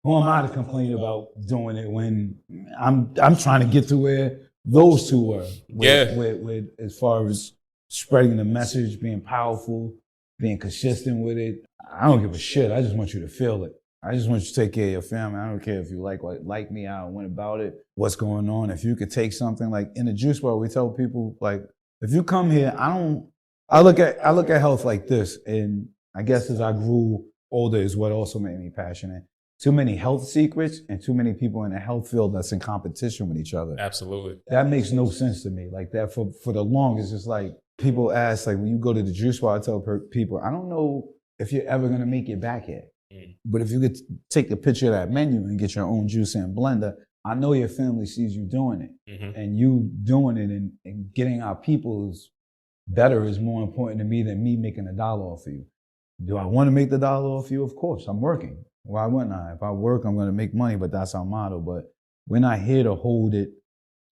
who am I to complain about doing it when I'm trying to get to where those two were. With as far as spreading the message, being powerful, being consistent with it. I don't give a shit. I just want you to feel it. I just want you to take care of your family. I don't care if you like me, how I went about it, what's going on. If you could take something like in the juice bar, we tell people like, if you come here, I look at health like this. And I guess as I grew older is what also made me passionate. Too many health secrets and too many people in the health field that's in competition with each other. Absolutely. That makes no sense to me. Like that for the longest, it's like people ask, like when you go to the juice bar, I tell people, I don't know if you're ever going to make it back here. But if you could take a picture of that menu and get your own juice and blender, I know your family sees you doing it. And you doing it and getting our people's better is more important to me than me making $1 off of you. Do I want to make the $1 off you? Of course, I'm working. Why wouldn't I? If I work, I'm going to make money, but that's our motto. But we're not here to hold it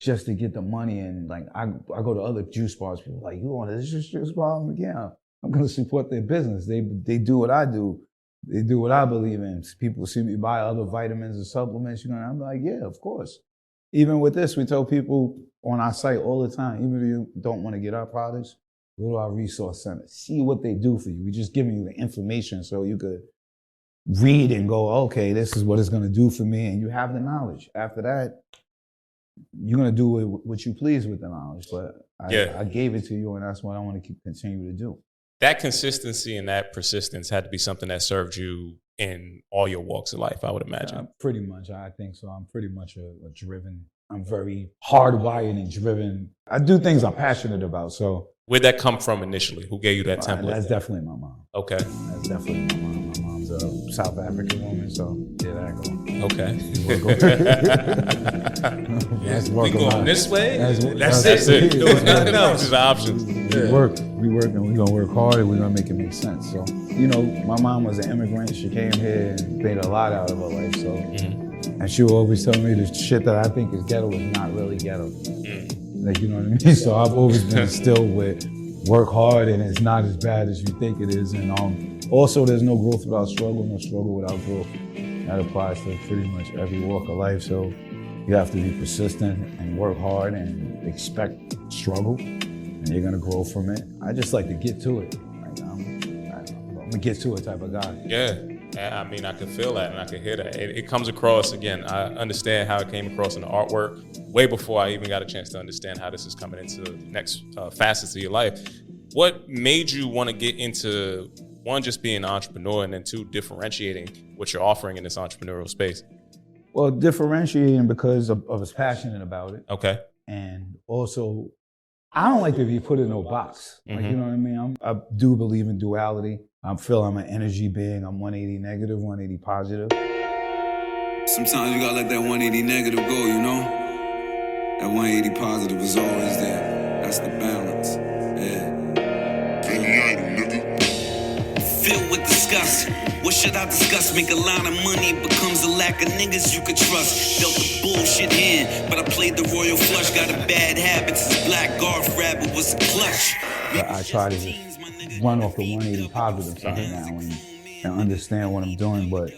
just to get the money. And like, I go to other juice bars, people are like, you want this juice bar? I'm like, yeah, I'm going to support their business. They do what I do. They do what I believe in. People see me buy other vitamins and supplements, you know, and I'm like, yeah, of course. Even with this, we tell people on our site all the time, even if you don't want to get our products, go to our resource center, see what they do for you. We're just giving you the information so you could read and go, okay, this is what it's going to do for me, and you have the knowledge. After that, you're going to do what you please with the knowledge, but I gave it to you, and that's what I want to continue to do. That consistency and that persistence had to be something that served you in all your walks of life, I would imagine. Pretty much, I think so. I'm pretty much a driven, I'm very hardwired and driven. I do things I'm passionate about, so. Where'd that come from initially? Who gave you that template? That's definitely my mom. Okay. That's definitely my mom. My mom's a South African woman, so yeah, there I go. Okay. We going this way? That's it. Doing nothing else is options. We work and we're gonna work hard and we're gonna make it make sense. So, my mom was an immigrant. She came here and made a lot out of her life. So, and she will always tell me the shit that I think is ghetto is not really ghetto. Like, you know what I mean? So I've always been instilled with work hard and it's not as bad as you think it is. And also there's no growth without struggle, no struggle without growth. That applies to pretty much every walk of life. So you have to be persistent and work hard and expect struggle, and you're gonna grow from it. I just like to get to it. Like, I'm a get to it type of guy. Yeah. I mean, I can feel that and I can hear that. It comes across, again, I understand how it came across in the artwork way before I even got a chance to understand how this is coming into the next facets of your life. What made you want to get into, one, just being an entrepreneur, and then two, differentiating what you're offering in this entrepreneurial space? Well, differentiating because I was passionate about it. Okay. And also, I don't like to be put in no box. Like, you know what I mean? I do believe in duality. I feel I'm an energy being. I'm 180 negative, 180 positive. Sometimes you gotta let that 180 negative go, you know? That 180 positive is always there. That's the balance. Yeah. Filled with disgust. What should I discuss? Make a lot of money, becomes a lack of niggas you could trust. Dealt the bullshit hand, but I played the royal flush. Got a bad habit since Black Garth Rabbit was a clutch. I try to just run off the 180 positive side now and understand what I'm doing. But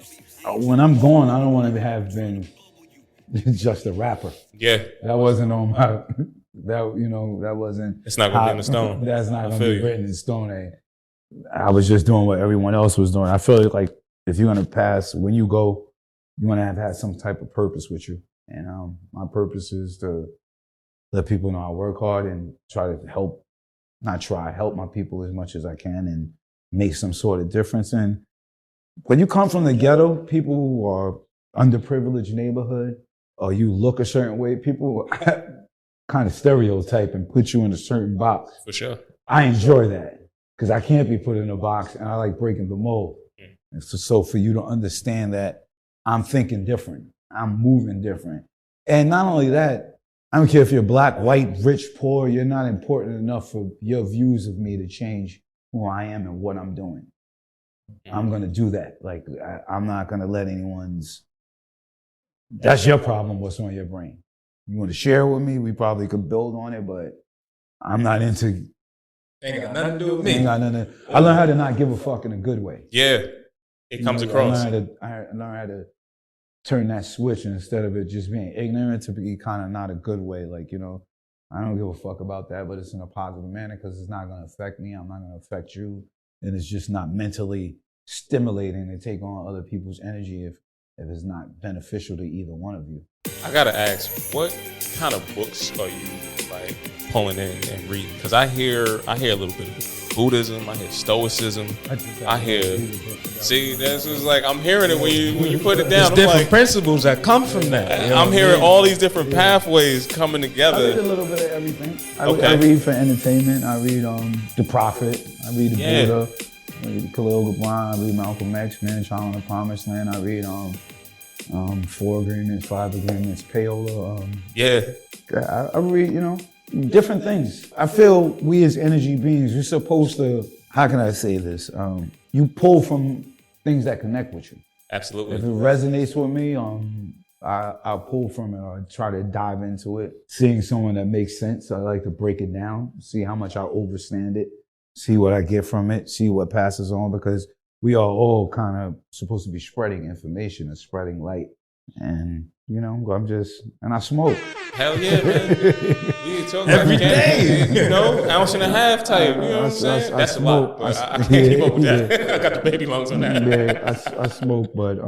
when I'm going, I don't want to have been just a rapper. Yeah. That wasn't on my, that wasn't. It's not going to be in the stone. That's not going to be written in stone. I was just doing what everyone else was doing. I feel like if you're going to pass, when you go, you want to have had some type of purpose with you. And my purpose is to let people know I work hard and try to help my people as much as I can and make some sort of difference. And when you come from the ghetto, people who are underprivileged neighborhood, or you look a certain way, people kind of stereotype and put you in a certain box. For sure. I enjoy that because I can't be put in a box, and I like breaking the mold. And so for you to understand that I'm thinking different, I'm moving different. And not only that, I don't care if you're black, white, rich, poor, you're not important enough for your views of me to change who I am and what I'm doing. I'm going to do that. Like, I'm not going to let that's your problem, what's on your brain. You want to share with me, we probably could build on it, but I'm not into. Ain't got nothing to do with me. I learned how to not give a fuck in a good way. Yeah, it comes across. I learned how to turn that switch, and instead of it just being ignorant, to be kind of not a good way. Like, I don't give a fuck about that, but it's in a positive manner because it's not going to affect me. I'm not going to affect you. And it's just not mentally stimulating to take on other people's energy if it's not beneficial to either one of you. I got to ask, what kind of books are you like pulling in and reading? Because I hear a little bit of Buddhism, I hear Stoicism, I hear, see, this is like, I'm hearing it when you put it down. There's different principles that come from that. I'm hearing all these different pathways coming together. I read a little bit of everything. I read for entertainment. I read The Prophet. I read the Buddha. I read Khalil Gibran. I read Malcolm X, Man, Child on the Promised Land. I read 4 Agreements, 5 Agreements, Payola. I read, different things. I feel we as energy beings, we're supposed to, how can I say this? You pull from things that connect with you. Absolutely. If it resonates with me, I'll pull from it or try to dive into it. Seeing someone that makes sense, I like to break it down, see how much I overstand it, see what I get from it, see what passes on, because we are all kind of supposed to be spreading information and spreading light. And You know, and I smoke. Hell yeah, man. We talk every day. You know, ounce and a half type. You know what I'm saying? That's a lot, but I can't keep up with that. I got the baby lungs on that. Yeah, I smoke, but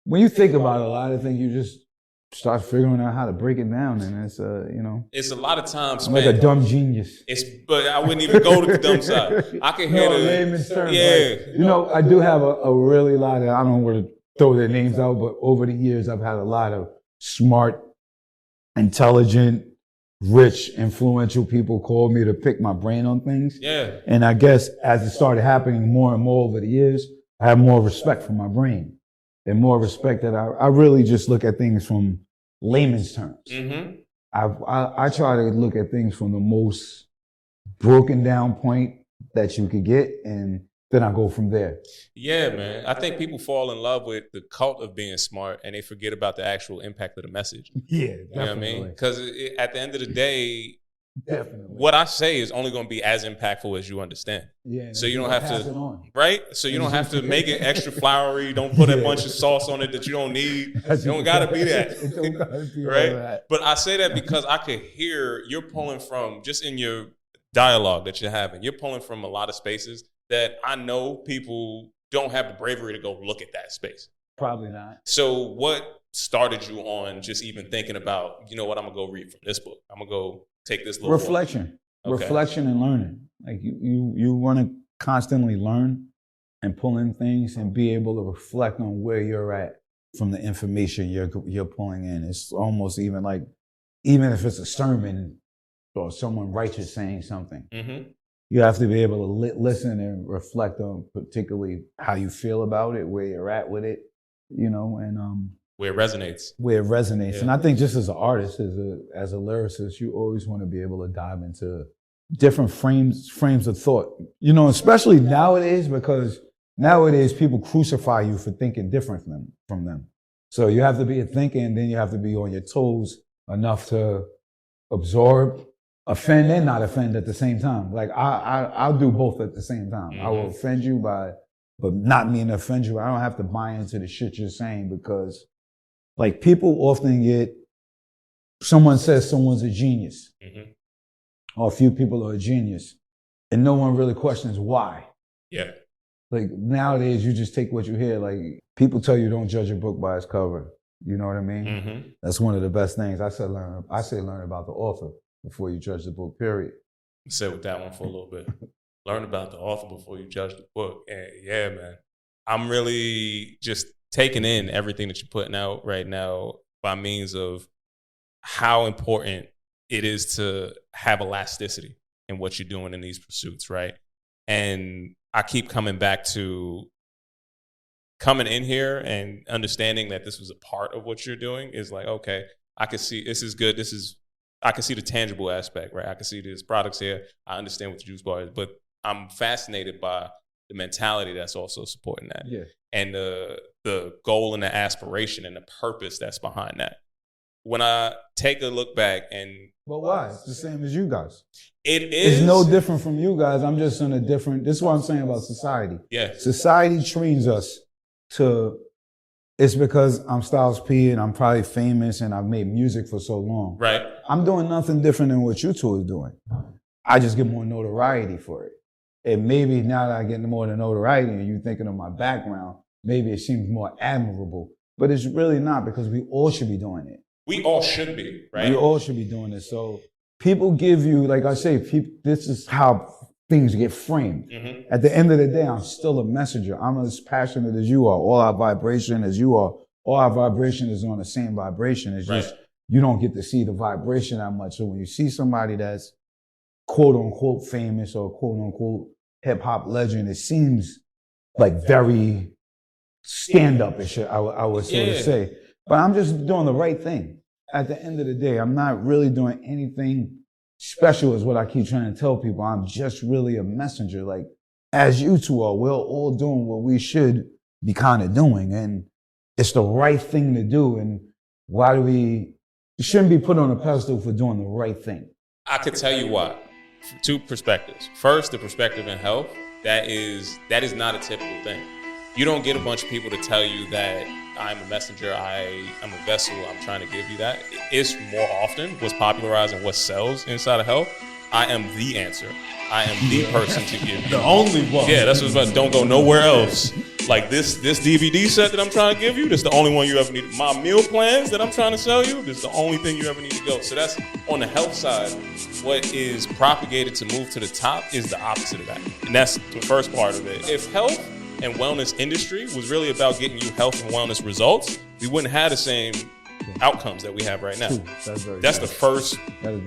when you think about a lot of things, you just start figuring out how to break it down, and it's you know, it's a lot of times, I'm man. like a dumb genius. But I wouldn't even go to the dumb side. I can hear the layman's terms. Yeah, like, you know, I do have a really lot of, I don't want to throw their names out, but over the years, I've had a lot of smart, intelligent, rich, influential people call me to pick my brain on things. Yeah. And I guess as it started happening more and more over the years, I have more respect for my brain and more respect that I really just look at things from layman's terms. Mm-hmm. I try to look at things from the most broken down point that you could get, and then I go from there. Yeah, man. I think people fall in love with the cult of being smart and they forget about the actual impact of the message. Yeah, definitely. You know what I mean? Because at the end of the day, definitely, what I say is only going to be as impactful as you understand. Yeah. So you don't have to, right? So you don't have to make it extra flowery. Don't put a bunch of sauce on it that you don't need. You don't got to be that. Right? But I say that because I could hear you're pulling from, just in your dialogue that you're having, you're pulling from a lot of spaces that I know people don't have the bravery to go look at that space. Probably not. So what started you on just even thinking about, you know what, I'm going to go read from this book. I'm going to go take this little reflection. Okay. Reflection and learning. Like you want to constantly learn and pull in things and be able to reflect on where you're at from the information you're pulling in. It's almost even like, even if it's a sermon or someone righteous saying something, mm-hmm. you have to be able to listen and reflect on particularly how you feel about it, where you're at with it, you know, and where it resonates. Where it resonates. Yeah. And I think just as an artist, as a lyricist, you always want to be able to dive into different frames of thought, you know, especially nowadays, because nowadays people crucify you for thinking different from them. So you have to be thinking, and then you have to be on your toes enough to absorb, offend and not offend at the same time. Like I'll do both at the same time. Mm-hmm. I will offend you but not mean to offend you. I don't have to buy into the shit you're saying, because like people often someone says someone's a genius, mm-hmm. or a few people are a genius, and no one really questions why. Yeah. Like nowadays you just take what you hear. Like people tell you don't judge a book by its cover. You know what I mean? Mm-hmm. That's one of the best things. I say learn about the author before you judge the book, period. Sit with that one for a little bit. Learn about the author before you judge the book. And yeah, man, I'm really just taking in everything that you're putting out right now by means of how important it is to have elasticity in what you're doing in these pursuits, right? And I keep coming back to coming in here and understanding that this was a part of what you're doing is like, okay, I can see this is good. I can see the tangible aspect, right? I can see there's products here. I understand what the juice bar is, but I'm fascinated by the mentality that's also supporting that. Yeah. And the goal and the aspiration and the purpose that's behind that. When I take a look back and... Well, why? It's the same as you guys. It is. It's no different from you guys. I'm just in a different... This is what I'm saying about society. Yeah. Society trains us to... It's because I'm Styles P and I'm probably famous and I've made music for so long. Right. I'm doing nothing different than what you two are doing. I just get more notoriety for it. And maybe now that I get more notoriety and you're thinking of my background, maybe it seems more admirable. But it's really not, because we all should be doing it. We all should be, right? We all should be doing it. So people give you, like I say, this is how things get framed. Mm-hmm. At the end of the day, I'm still a messenger. I'm as passionate as you are. All our vibration as you are. All our vibration is on the same vibration. It's just, you don't get to see the vibration that much. So when you see somebody that's quote unquote famous or quote unquote hip hop legend, it seems like very stand-up-ish, I would sort of say. But I'm just doing the right thing. At the end of the day, I'm not really doing anything special, is what I keep trying to tell people. I'm just really a messenger. Like, as you two are, we're all doing what we should be kind of doing. And it's the right thing to do. And you shouldn't be put on a pedestal for doing the right thing. I could tell you why. Two perspectives. First, the perspective in health. That is not a typical thing. You don't get a bunch of people to tell you that I'm a messenger, I'm a vessel, I'm trying to give you that. It's more often what's popularized and what sells inside of health. I am the answer. I am the person to give you. The only one. Yeah, that's what's about. Don't go nowhere else. Like this DVD set that I'm trying to give you, that's the only one you ever need. My meal plans that I'm trying to sell you, this is the only thing you ever need to go. So that's on the health side. What is propagated to move to the top is the opposite of that. And that's the first part of it. If health and wellness industry was really about getting you health and wellness results, we wouldn't have the same outcomes that we have right now. That's the first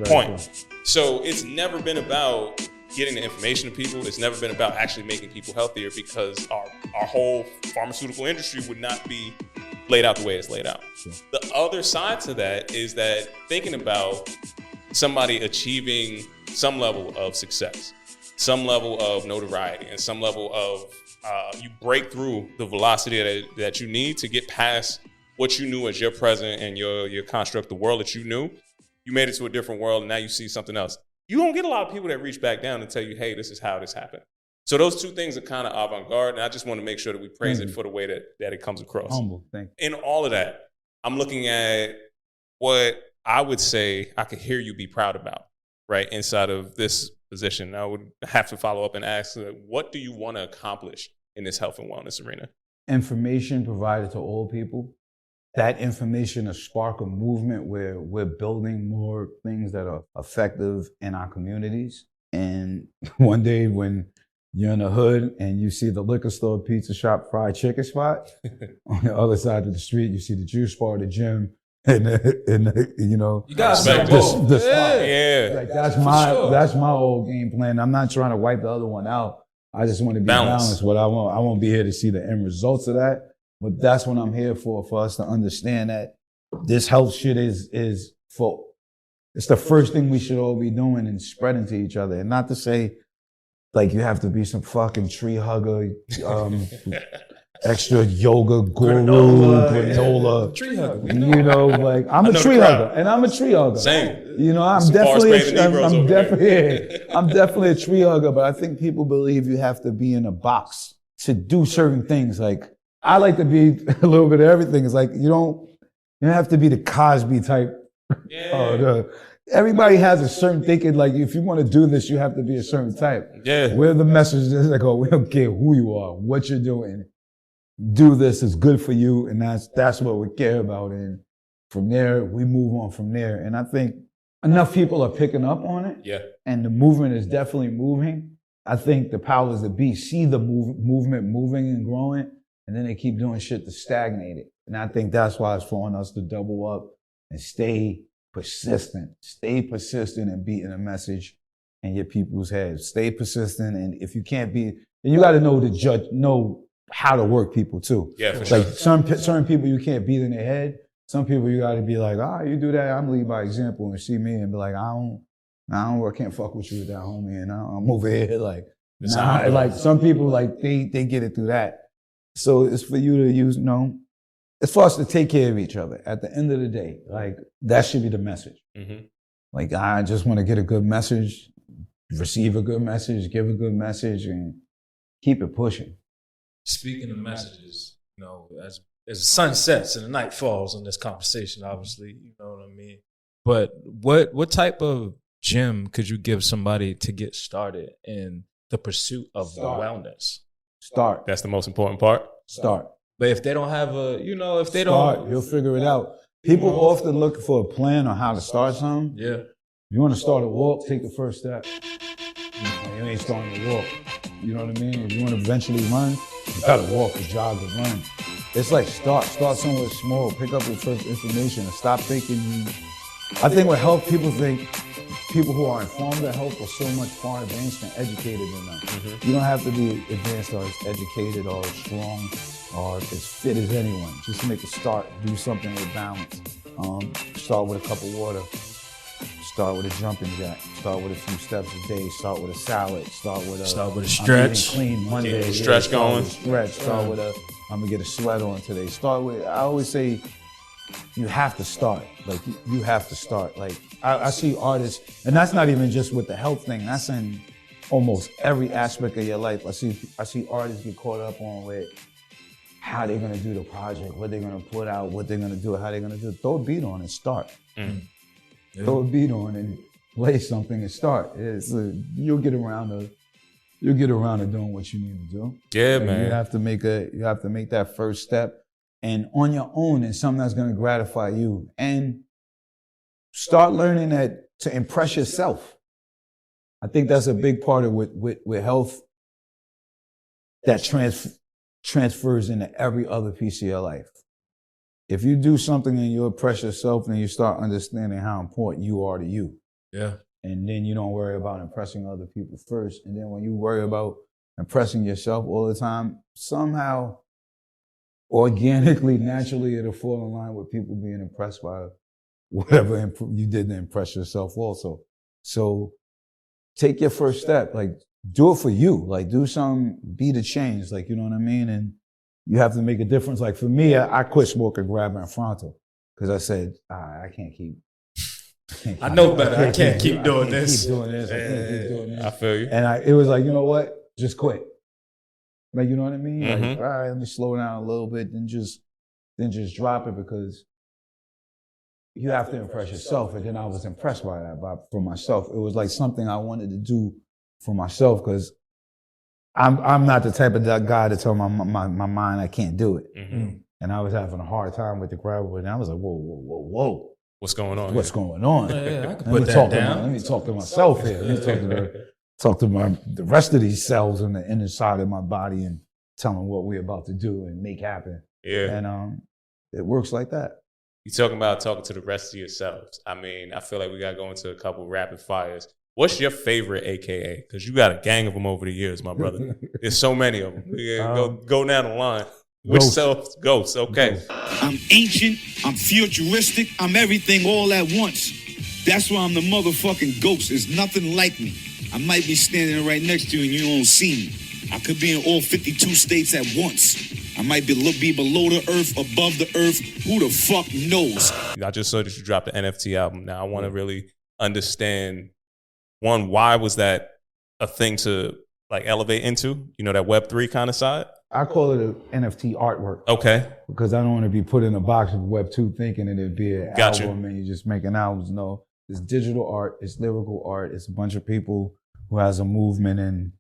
point. So it's never been about getting the information to people. It's never been about actually making people healthier, because our whole pharmaceutical industry would not be laid out the way it's laid out. The other side to that is that thinking about somebody achieving some level of success, some level of notoriety, and some level of you break through the velocity that you need to get past what you knew as your present and your construct, the world that you knew. You made it to a different world, and now you see something else. You don't get a lot of people that reach back down and tell you, hey, this is how this happened. So those two things are kind of avant-garde, and I just want to make sure that we praise it for the way that it comes across. Humble, thank you. In all of that, I'm looking at what I would say I could hear you be proud about, right, inside of this position. I would have to follow up and ask, what do you want to accomplish in this health and wellness arena? Information provided to all people. That information will spark a movement where we're building more things that are effective in our communities. And one day when you're in the hood and you see the liquor store, pizza shop, fried chicken spot, on the other side of the street, you see the juice bar, the gym, and you know, You got Respect some it. the spot. Yeah. Like sure. that's my old game plan. I'm not trying to wipe the other one out. I just want to be Balance. balanced. What I won't be here to see the end results of that. But that's what I'm here for us to understand that this health shit is for, it's the first thing we should all be doing and spreading to each other. And not to say like you have to be some fucking tree hugger, extra yoga guru, granola. Tree hugger. You know, like I'm a know tree the crowd. hugger, and I'm a tree hugger. Same. You know, I'm Some definitely, far-spade Negroes over I'm definitely a tree hugger. But I think people believe you have to be in a box to do certain things. Like I like to be a little bit of everything. It's like you don't have to be the Cosby type. Yeah. Everybody has a certain thinking. Like if you want to do this, you have to be a certain type. Yeah. We're the message that's like, oh, we don't care who you are, what you're doing. Do this, is good for you, and that's what we care about. And from there, we move on from there. And I think enough people are picking up on it. Yeah. And the movement is definitely moving. I think the powers that be see the movement moving and growing, and then they keep doing shit to stagnate it. And I think that's why it's for us to double up and stay persistent. Stay persistent in beating a message in your people's heads. Stay persistent, and if you can't be, then you got to know how to work people too. Yeah, for sure. Like certain people you can't beat in their head. Some people you got to be like, you do that, I'm lead by example, and see me and be like, I can't fuck with you with that, homie, and I'm over here like, like some people like they get it through that. So it's for you to use, it's for us to take care of each other. At the end of the day, like that should be the message. Mm-hmm. Like I just want to get a good message, receive a good message, give a good message, and keep it pushing. Speaking of messages, as the sun sets and the night falls in this conversation, obviously, you know what I mean? But what type of gem could you give somebody to get started in the pursuit of wellness? Start. That's the most important part. Start. But if they don't have You'll figure it out. People often look for a plan on how to start something. Yeah. If you want to start a walk, take the first step. You ain't starting to walk. You know what I mean? If you want to eventually run, you gotta walk, or jog, or run. It's like start somewhere small, pick up your first information, and stop thinking. I think what health people think, people who are informed of health are so much far advanced and educated than them. Mm-hmm. You don't have to be advanced or as educated or as strong or as fit as anyone. Just make a start, do something with balance. Start with a cup of water. Start with a jumping jack. Start with a few steps a day. Start with a salad. Start with a stretch. I'm eating clean Monday. Stretch going. Stretch. Start with I'm gonna get a sweat on today. Start with. I always say, you have to start. Like you have to start. Like I see artists, and that's not even just with the health thing. That's in almost every aspect of your life. I see artists get caught up on where how they're gonna do the project, what they're gonna put out, what they're gonna do, how they're gonna do it. Throw a beat on and start. Yeah. Throw a beat on and play something and start. You'll get around to doing what you need to do. Yeah, Like, man. You have to make that first step, and on your own, and something that's gonna gratify you, and start learning that to impress yourself. I think that's a big part of with health that transfers into every other piece of your life. If you do something and you impress yourself, then you start understanding how important you are to you. Yeah. And then you don't worry about impressing other people first. And then when you worry about impressing yourself all the time, somehow, organically, naturally, it'll fall in line with people being impressed by whatever you did to impress yourself also. So take your first step. Like, do it for you. Like, do something, be the change. Like, you know what I mean? And you have to make a difference. Like, for me, I quit smoking grab and frontal because I said, I can't keep. I know better. I can't keep doing this. I can't keep doing this. I feel you. And it was like, you know what? Just quit. Like, you know what I mean? Like, all right, let me slow down a little bit, then just drop it, because you have to impress yourself. And then I was impressed by that, for myself. It was like something I wanted to do for myself, because I'm not the type of guy to tell my mind I can't do it. And I was having a hard time with the gravel, and I was like, whoa. What's going on? What's going on? Yeah, I can Let put me that down. Let me talk to myself here. Let me talk to the rest of these cells in the inner side of my body and tell them what we're about to do and make happen. Yeah. And it works like that. You talking about talking to the rest of yourselves. I mean, I feel like we got to go into a couple rapid fires. What's your favorite AKA? Because you got a gang of them over the years, my brother. There's so many of them. Go down the line. Which self? Ghosts. Okay. I'm ancient, I'm futuristic, I'm everything all at once. That's why I'm the motherfucking ghost. There's nothing like me. I might be standing right next to you and you don't see me. I could be in all 52 states at once. I might be below the earth, above the earth. Who the fuck knows? I just saw that you dropped the NFT album. Now I want to really understand, one, why was that a thing to like elevate into? You know, that Web3 kind of side? I call it an NFT artwork. Okay. Because I don't want to be put in a box of Web2 thinking that it'd be an album and you're just making albums. No, it's digital art, it's lyrical art, it's a bunch of people who has a movement. And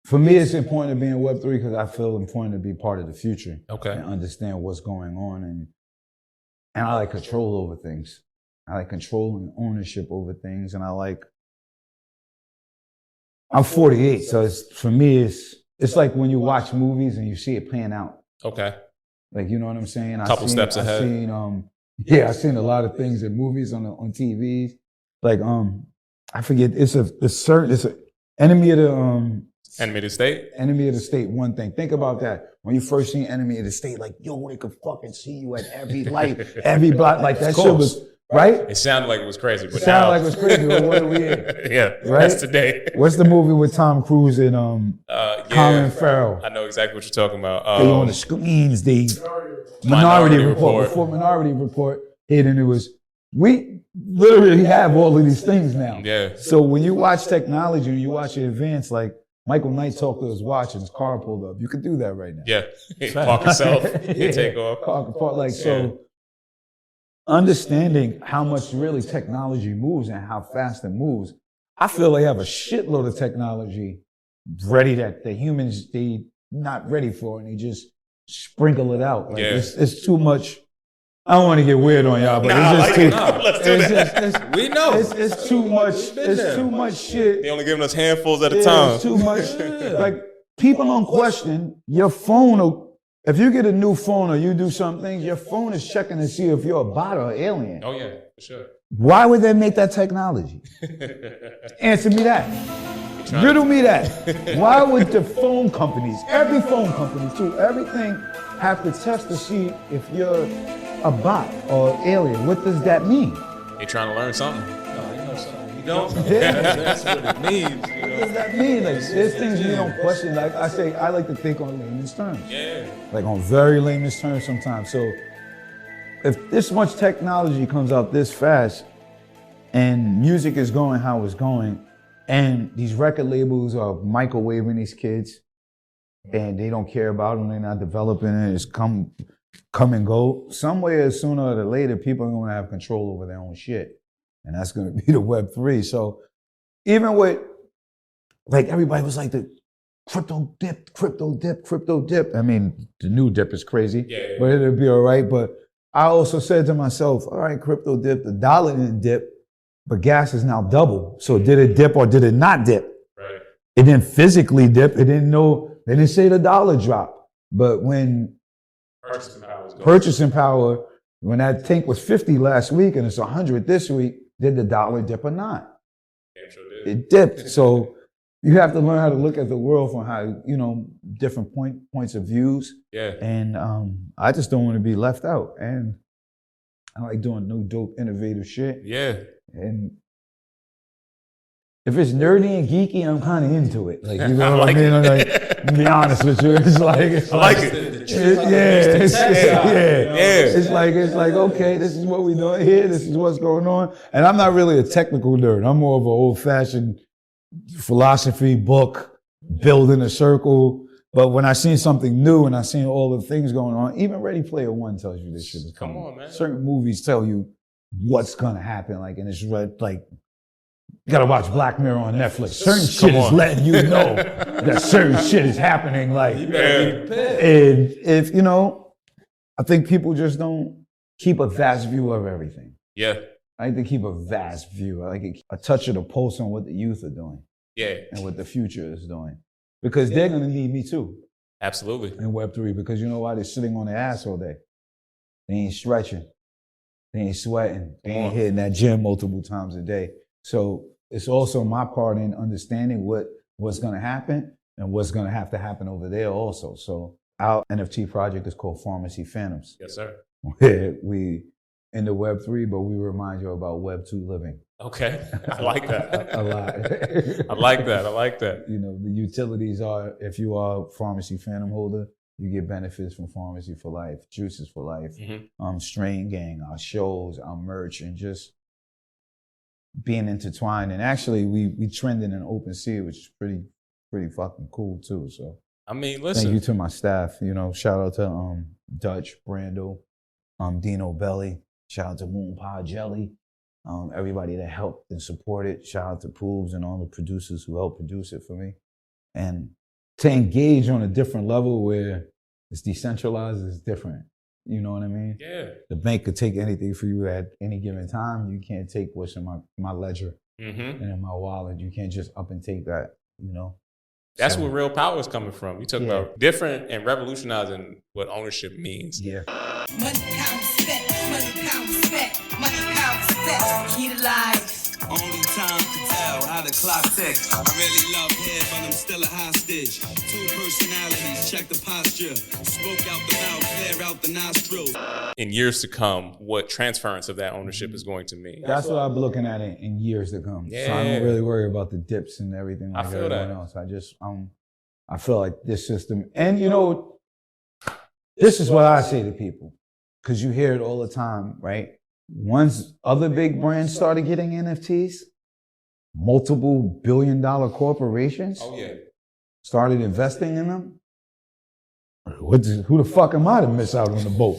for me, it's important to be in Web3 because I feel important to be part of the future. Okay. And understand what's going on. And I like control over things. I like control and ownership over things. And I'm 48, so for me, it's like when you watch movies and you see it playing out. Okay. Like, you know what I'm saying? Couple steps ahead. I've seen a lot of things in movies on TVs. Like, I forget, it's an Enemy of the State? Enemy of the State, one thing. Think about that. When you first seen Enemy of the State, like, yo, they could fucking see you at every light, every block. Like, that shit was, right? It sounded like it was crazy, but like it was crazy, but what are we in? Yeah, right? That's today. What's the movie with Tom Cruise and Colin Farrell? I know exactly what you're talking about. They on the screens, Minority Report. Before Minority Report hit, and it was, we literally have all of these things now. Yeah. So when you watch technology and you watch it advance, like Michael Knight talked to his watch and his car pulled up, you could do that right now. Yeah. Park yourself, take off. So understanding how much really technology moves and how fast it moves, I feel they have a shitload of technology ready that the humans, they not ready for, and they just sprinkle it out. Like, it's too much. I don't want to get weird on y'all, but it's just let's do that. We know. It's too much. It's too much shit. They only giving us handfuls at a time. It's too much. Like, people don't question your phone. If you get a new phone or you do something, your phone is checking to see if you're a bot or an alien. Oh yeah, for sure. Why would they make that technology? Answer me that. Riddle me that. Why would the phone companies, every phone company too, everything have to test to see if you're a bot or alien? What does that mean? They trying to learn something. No, you know something. You don't? Yeah. That's what it means. You know? What does that mean? Like, there's things we don't question. Like I say, I like to think on layman's terms. Yeah. Like on very layman's terms sometimes. So if this much technology comes out this fast and music is going how it's going, and these record labels are microwaving these kids, and they don't care about them. They're not developing it. It's come and go. Somewhere, sooner or later, people are going to have control over their own shit, and that's going to be the Web3. So even with, like, everybody was like the crypto dip. I mean, the new dip is crazy, but it'll be all right. But I also said to myself, all right, crypto dip, the dollar didn't dip, but gas is now double. So did it dip or did it not dip? Right. It didn't physically dip. They didn't say the dollar dropped. But when purchasing power, when that tank was 50 last week and it's 100 this week, did the dollar dip or not? It dipped. So you have to learn how to look at the world from how, different points of views. Yeah. And I just don't want to be left out. And I like doing new, dope, innovative shit. Yeah. And if it's nerdy and geeky, I'm kind of into it. Like, you know what I mean? Like, to be honest with you, it's like it. It's like okay, this is what we're doing here. This is what's going on. And I'm not really a technical nerd. I'm more of an old-fashioned philosophy book, building a circle. But when I seen something new and I seen all the things going on, even Ready Player One tells you this shit is coming. Come on, man. Certain movies tell you what's gonna happen. Like, and it's like, you gotta watch Black Mirror on Netflix. Certain shit is letting you know that certain shit is happening. Like, and if, I think people just don't keep a vast view of everything. Yeah. I like to keep a vast view. I like a touch of the pulse on what the youth are doing. Yeah. And what the future is doing. Because they're gonna need me too. Absolutely. In Web3, because you know why? They're sitting on their ass all day. They ain't stretching. They ain't sweating. They ain't hitting that gym multiple times a day. So it's also my part in understanding what's going to happen and what's going to have to happen over there also. So our NFT project is called Farmacy Phantoms. Yes, sir. We in the Web3, but we remind you about Web2 living. Okay. I like that. A lot. I like that. The utilities are, if you are a Farmacy Phantom holder, you get benefits from Farmacy For Life, Juices For Life, Strain Gang, our shows, our merch, and just being intertwined. And actually, we trended in OpenSea, which is pretty fucking cool too. So I mean, listen. Thank you to my staff. Shout out to Dutch, Brando, Dino Belly. Shout out to Moon Pie Jelly. Everybody that helped and supported. Shout out to Poobs and all the producers who helped produce it for me. And to engage on a different level where it's decentralized is different. You know what I mean? Yeah. The bank could take anything for you at any given time. You can't take what's in my ledger and in my wallet. You can't just up and take that, That's where real power is coming from. You talk about different and revolutionizing what ownership means. Yeah. Money, power, respect. Money, power, respect. Money, power, respect. Key to life. Only time can tell how the clock ticks. I really love hair, but I'm still a hostage. Two personalities, check the posture. Smoke out the mouth, clear out the nostrils. In years to come, what transference of that ownership is going to mean. That's what I'm looking at in years to come. Yeah. So I don't really worry about the dips and everything like everyone else. I feel like this system, and this is what I say to people, because you hear it all the time, right? Once other big brands started getting NFTs, multiple billion-dollar corporations started investing in them. Who the fuck am I to miss out on the boat?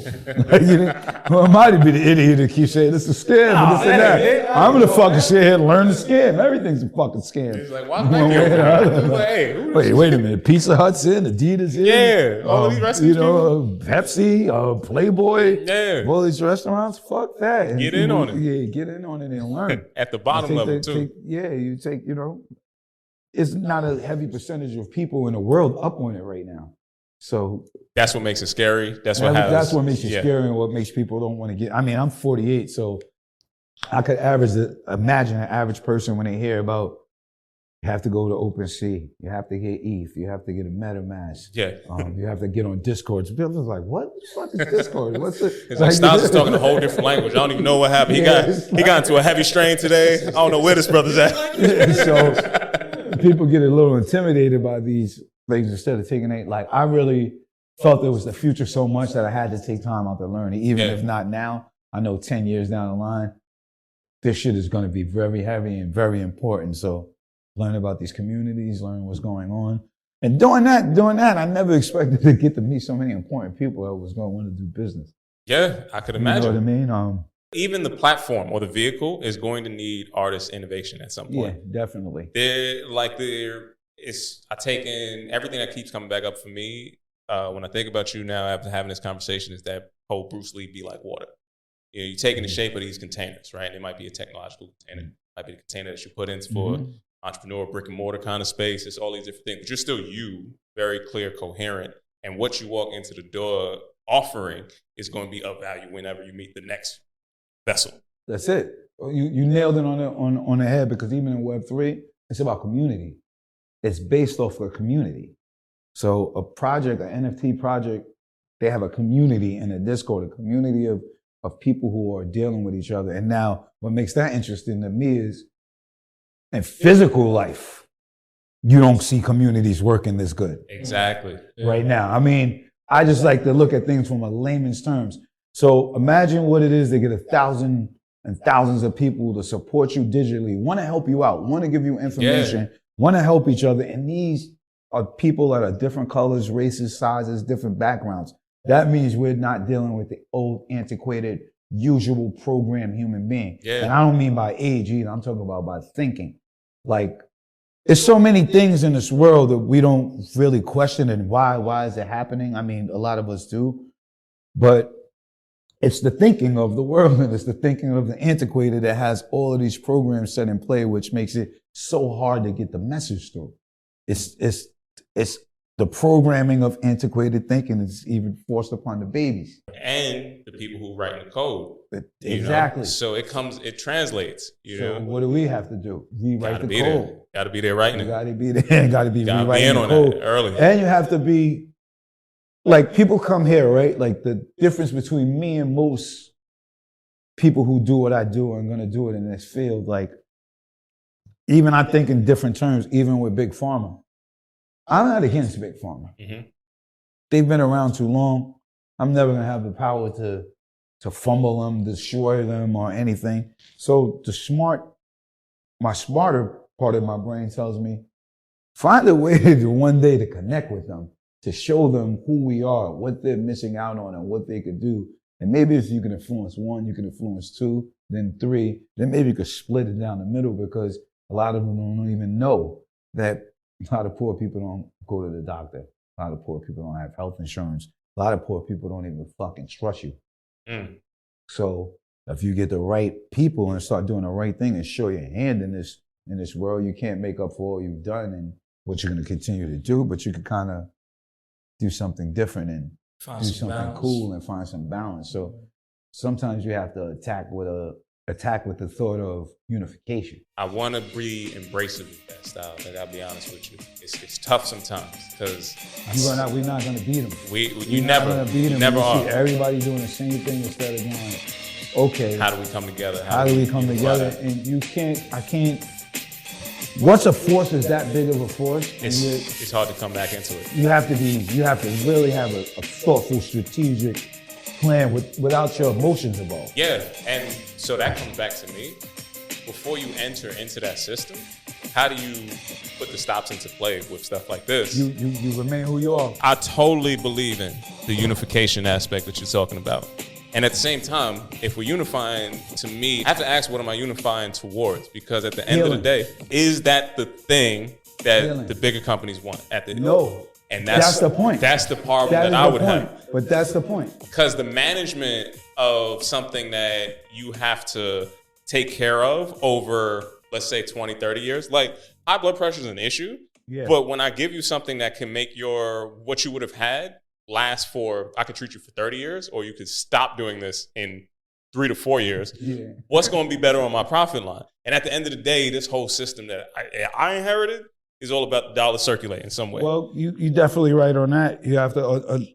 Who am I to be the idiot that keeps saying this is a scam and this and that? I'm gonna fucking sit here and learn the scam. Everything's a fucking scam. He's like, why wait a minute. Pizza Hut's in, Adidas in. Yeah, all of these restaurants. Pepsi, Playboy. Yeah. All these restaurants, fuck that. And get in on it. Yeah, get in on it and learn. At the bottom level, too. You take, it's not a heavy percentage of people in the world up on it right now. So that's what makes it scary. That's what makes it scary and what makes people don't want to get. I mean, I'm 48, so I could imagine an average person when they hear about you have to go to OpenSea, you have to get ETH, you have to get a MetaMask, you have to get on Discord. People are like, what the fuck is Discord? What's it? It's like Styles is talking a whole different language. I don't even know what happened. He got into a heavy strain today. I don't know where this brother's at. So people get a little intimidated by these things instead of taking it. Like, I really felt there was the future so much that I had to take time out to learn it. Even if not now, I know 10 years down the line, this shit is going to be very heavy and very important. So learn about these communities, learn what's going on. And doing that, I never expected to get to meet so many important people that was going to want to do business. Yeah, I could imagine. You know what I mean? Even the platform or the vehicle is going to need artist innovation at some point. Yeah, definitely. I take in everything that keeps coming back up for me when I think about you now after having this conversation is that whole Bruce Lee be like water. You know, you're taking the shape of these containers, right? It might be a technological container, it might be the container that you put in for entrepreneur, brick and mortar kind of space. It's all these different things, but you're still you, very clear, coherent, and what you walk into the door offering is going to be of value whenever you meet the next vessel. That's it. You nailed it on the head, because even in Web3, it's about community. It's based off of a community. So a project, an NFT project, they have a community in a Discord, a community of people who are dealing with each other. And now what makes that interesting to me is in physical life, you don't see communities working this good. Exactly. Right now. I mean, I just like to look at things from a layman's terms. So imagine what it is to get 1,000 and thousands of people to support you digitally, want to help you out, want to give you information, want to help each other. And these are people that are different colors, races, sizes, different backgrounds. That means we're not dealing with the old, antiquated, usual programmed human being. Yeah. And I don't mean by age either. I'm talking about by thinking. Like, there's so many things in this world that we don't really question, and why is it happening? I mean, a lot of us do, but it's the thinking of the world, and it's the thinking of the antiquated that has all of these programs set in play, which makes it so hard to get the message through. It's the programming of antiquated thinking is even forced upon the babies. And the people who write the code. Exactly. Know? So it translates, you know. What do we have to do? Rewrite the code. Gotta be there writing it. Gotta be there. Gotta be rewriting the code early. And you have to be, like, people come here, right? Like, the difference between me and most people who do what I do and going to do it in this field, like, even I think in different terms, even with Big Pharma. I'm not against Big Pharma. They've been around too long. I'm never going to have the power to fumble them, destroy them, or anything. So my smarter part of my brain tells me, find a way to one day to connect with them, to show them who we are, what they're missing out on, and what they could do. And maybe if you can influence one, you can influence two, then three, then maybe you could split it down the middle, because a lot of them don't even know that a lot of poor people don't go to the doctor. A lot of poor people don't have health insurance. A lot of poor people don't even fucking trust you. So if you get the right people and start doing the right thing and show your hand in this world, you can't make up for all you've done and what you're going to continue to do, but you can kind of do something different and do something cool and find some balance. So sometimes you have to attack with the thought of unification. I want to be embracive with that style, and I'll be honest with you. It's tough sometimes, because we're not going to beat them. You never beat them. Never are. See everybody doing the same thing instead of going, okay, how do we come together? How do we come together? And I can't. Once a force is that big of a force, it's hard to come back into it. You have to really have a thoughtful, strategic plan without your emotions involved. Yeah, and so that comes back to me. Before you enter into that system, how do you put the stops into play with stuff like this? You remain who you are. I totally believe in the unification aspect that you're talking about. And at the same time, if we're unifying, to me, I have to ask, what am I unifying towards? Because at the end of the day, is that the thing that the bigger companies want? No. And that's the point. That's the part that I would have. But that's the point. Because the management of something that you have to take care of over, let's say, 20, 30 years, like high blood pressure is an issue. Yeah. But when I give you something that can make what you would have had last for, I could treat you for 30 years, or you could stop doing this in 3 to 4 years. Yeah. What's going to be better on my profit line? And at the end of the day, this whole system that I inherited is all about the dollar circulating some way. Well, you're definitely right on that. You have to,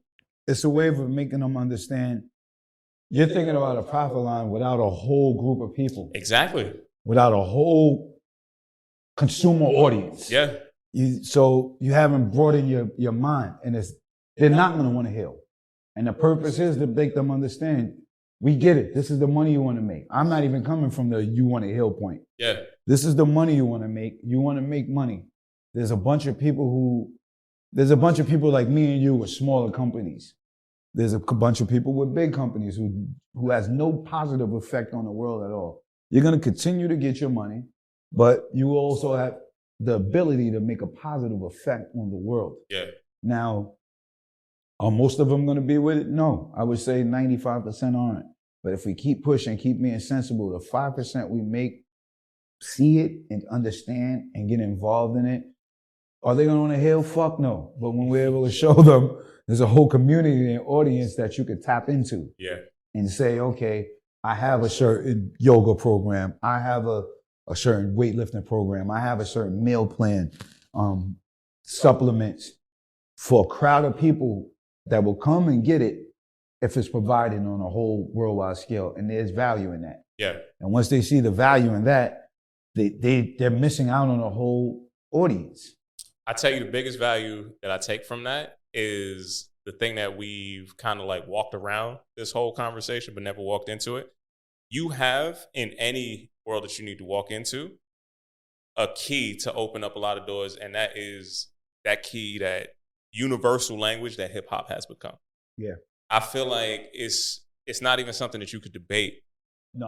it's a way of making them understand you're thinking about a profit line without a whole group of people. Exactly. Without a whole consumer audience. Yeah. So you haven't brought in your mind, and they're not going to want to heal. And the purpose is to make them understand, we get it. This is the money you want to make. I'm not even coming from the you want to heal point. Yeah. This is the money you want to make. You want to make money. There's a bunch of people who There's a bunch of people like me and you with smaller companies. There's a bunch of people with big companies who has no positive effect on the world at all. You're going to continue to get your money, but you also have the ability to make a positive effect on the world. Yeah. Now, are most of them going to be with it? No. I would say 95% aren't. But if we keep pushing, keep being sensible, the 5% we make, see it and understand and get involved in it, are they going to want to heal? Fuck no. But when we're able to show them there's a whole community and audience that you could tap into. Yeah. And say, okay, I have a certain yoga program. I have a certain weightlifting program. I have a certain meal plan, supplements for a crowd of people that will come and get it if it's provided on a whole worldwide scale. And there's value in that. Yeah. And once they see the value in that, they're missing out on a whole audience. I tell you, the biggest value that I take from that is the thing that we've kind of like walked around this whole conversation, but never walked into it. You have, in any world that you need to walk into, a key to open up a lot of doors. And that is that key, that universal language that hip hop has become. Yeah. I feel like it's not even something that you could debate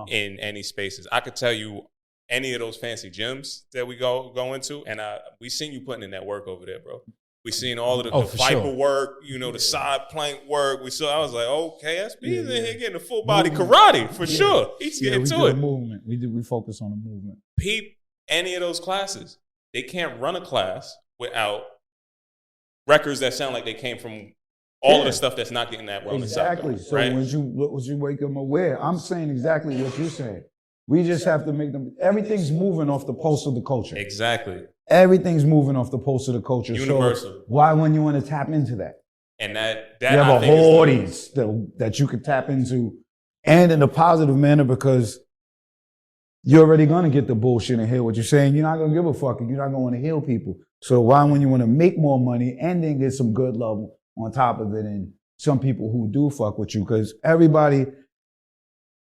in any spaces. I could tell you any of those fancy gyms that we go into, and we seen you putting in that work over there, bro. We seen all of the Viper work, the side plank work. I was like, okay, SB's in here getting a full body karate for sure. He's getting to it. Movement. We focus on the movement. Peep any of those classes. They can't run a class without records that sound like they came from all of the stuff that's not getting that well. Exactly. So right? when you wake them aware, I'm saying exactly what you're saying. We just have to make them. Everything's moving off the pulse of the culture. Exactly. Everything's moving off the pulse of the culture. Universal. So why wouldn't you want to tap into that? And that you have a whole audience that you could tap into, and in a positive manner, because you're already going to get the bullshit and hear what you're saying. You're not going to give a fuck. You're not going to want to heal people. So why, when you want to make more money and then get some good love on top of it, and some people who do fuck with you, because everybody,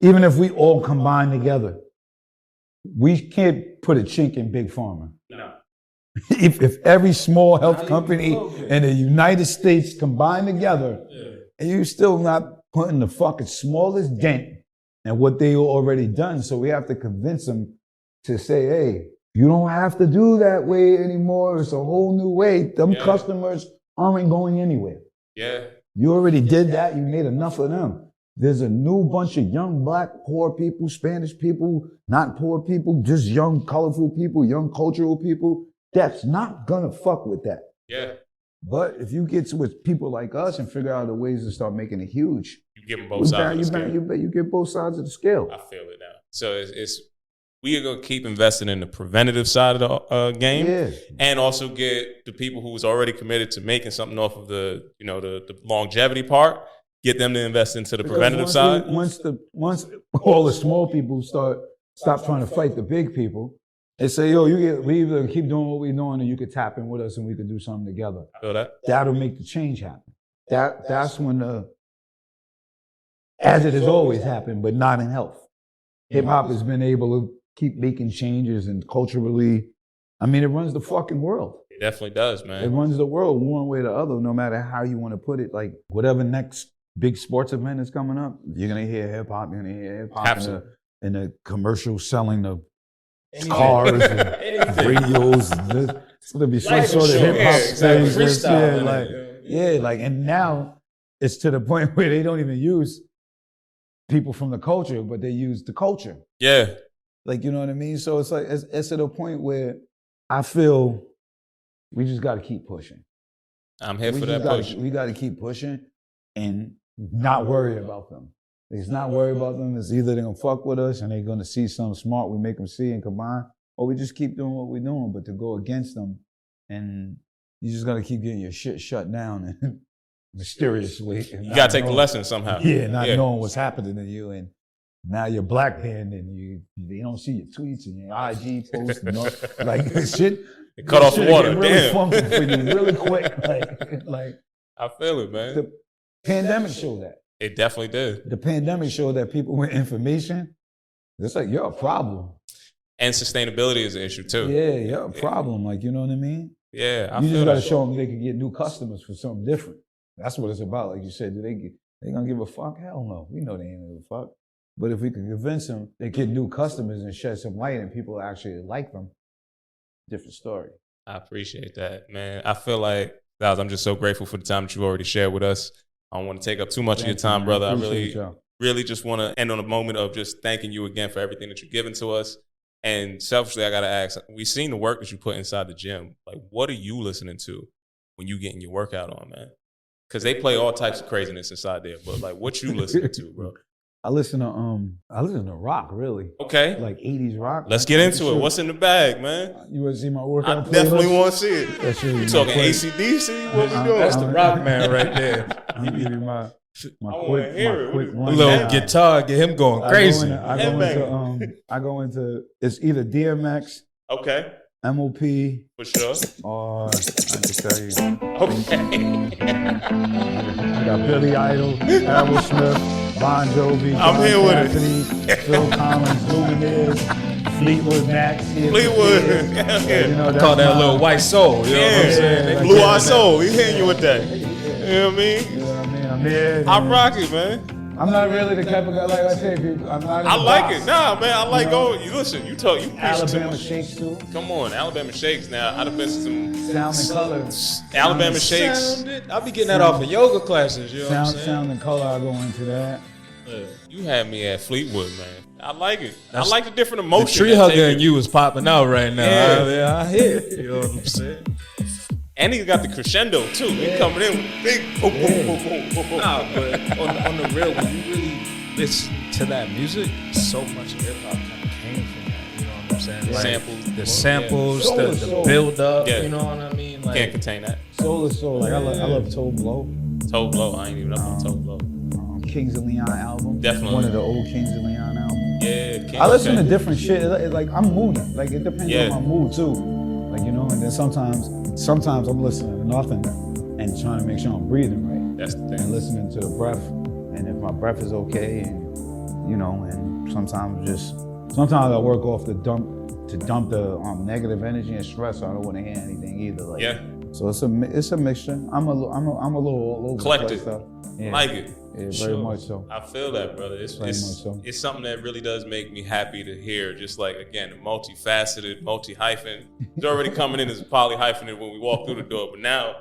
even if we all combine together, we can't put a chink in Big Pharma. No. If every small health company in the United States combine together, and you're still not putting the fucking smallest dent in what they already done. So we have to convince them to say, hey, you don't have to do that way anymore. It's a whole new way. Them customers aren't going anywhere. Yeah. You already did that. You made enough of them. There's a new bunch of young black poor people, Spanish people, not poor people, just young colorful people, young cultural people. That's not gonna fuck with that. Yeah. But if you get with people like us and figure out the ways to start making it huge, you give them both sides of the scale. You get both sides of the scale. I feel it now. So we are gonna keep investing in the preventative side of the game, and also get the people who's already committed to making something off of the longevity part. Get them to invest into the preventative side. Once all the small people stop trying to fight the big people, they say, yo, we either keep doing what we're doing, or you could tap in with us and we could do something together. I feel that. That'll make the change happen. That's when as it has always happened, but not in health. Hip hop has been able to keep making changes, and culturally, I mean, it runs the fucking world. It definitely does, man. It runs the world one way or the other, no matter how you want to put it. Like whatever next big sports event is coming up, you're gonna hear hip hop. You're gonna hear hip hop in the commercial selling the cars and radios. It's gonna be some sort of hip hop thing. And now it's to the point where they don't even use people from the culture, but they use the culture. Yeah. Like, you know what I mean? So it's like, it's to the point where I feel we just got to keep pushing. I'm here for that push. We got to keep pushing and not worry about them. It's not worry about them. It's either they're going to fuck with us and they're going to see something smart we make them see and combine, or we just keep doing what we're doing. But to go against them, and you just got to keep getting your shit shut down and mysteriously. You got to take the lesson somehow. Yeah, not knowing what's happening to you. And now you're blackballed and they don't see your tweets and your IG posts and all, like shit. It cut off the water. Really funky for you really quick. Like I feel it, man. The pandemic showed that. It definitely did. The pandemic showed that people with information, it's like, you're a problem. And sustainability is an issue too. Yeah, problem. Like, you know what I mean? Yeah, I You feel just got to that. show them they can get new customers for something different. That's what it's about. Like you said, they gonna give a fuck? Hell no. We know they ain't gonna give a fuck. But if we can convince them they get new customers and shed some light and people actually like them, different story. I appreciate that, man. I feel like, Styles, I'm just so grateful for the time that you've already shared with us. I don't want to take up too much of your time, brother. I really just want to end on a moment of just thanking you again for everything that you've given to us. And selfishly, I got to ask, we've seen the work that you put inside the gym. Like, what are you listening to when you getting your workout on, man? Because they play all types of craziness inside there. But, like, what you listening to, bro? I listen to rock, really. Okay. Like 80s rock. Let's get into it. What's in the bag, man? You want to see my I workout playlist? definitely want to see it. That's You talking AC/DC? What we doing? That's the rock man right there. I'll give you my I quick, wanna hear it. my quick A rundown. little guitar, get him going crazy. I go into it's either DMX, Okay, MOP, for sure. or I can tell you. Okay. I got Billy Idol, Aerosmith, Bon Jovi, I'm John here with it. Cassidy, Phil Collins, Lumineers, Fleetwood Mac. Fleetwood. Yeah. You know, Call that my- little white soul. You know what I'm saying? Yeah. Blue Eye Soul. We hitting you with that. You know what I mean? You know what I mean? I'm here. I rock it, man. I'm not really the type of guy, like I say, people. I'm not. I in the like box. it. Nah, man. I like You know? going. You listen. You talk. You preach too Alabama much. Shakes too. Come on, Alabama Shakes. Now I'd have been to some Sound and color. Alabama Shakes. I'll be getting that off of yoga classes. You know what I'm saying? Sound and color. I go into that. You had me at Fleetwood, man. I like it. I That's- like the different The emotions. tree that hugger take and you was popping out right now. Yeah. I hear it. You know what I'm saying? And he got the crescendo too. He coming in with big boom, boom, boom, boom, boom, boom. Nah, but on the real, when you really listen to that music, so much of hip hop kind of came from that. You know what I'm saying? Like, Samples. the samples, Soul the is soul. build up. Yeah. You know what I mean? Like, Can't contain that. Soul is soul. Like I love Toe Blow. Toe Blow. I ain't even up on Toe Blow. Kings of Leon album. Definitely. One of the old Kings of Leon albums. Yeah. Can't I listen to okay. different shit. Like I'm moody. Like it depends Yeah. on my mood too. Like you know, and then sometimes I'm listening to nothing and trying to make sure I'm breathing right. That's the And thing. listening to the breath. And if my breath is okay, and you know, and sometimes I work off to dump the negative energy and stress. So I don't want to hear anything either. Like, Yeah. So it's a mixture. I'm a little all over Collective. the place. Yeah. Like it. Yeah, very Sure. much so. I feel that, brother. It's Very much so. it's something that really does make me happy to hear. Just like, again, multifaceted, multi-hyphen. It's already coming in as poly-hyphenate when we walk through the door, but now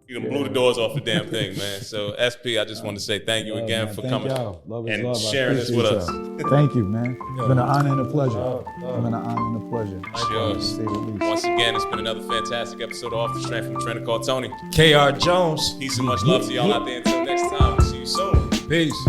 you done blew the doors off the damn thing, man. So SP, I just want to say thank you again man. for Thank coming y'all. Love is and love. I sharing this with appreciate us. y'all. Thank you, man. It's been an honor and a pleasure. It's been an honor and a pleasure. Sure. To say the least. Once again, it's been another fantastic episode of Off the Strength from a trainer called Tony. KR Jones. Peace and much love to y'all out there. Until next time, we'll see you soon. Peace.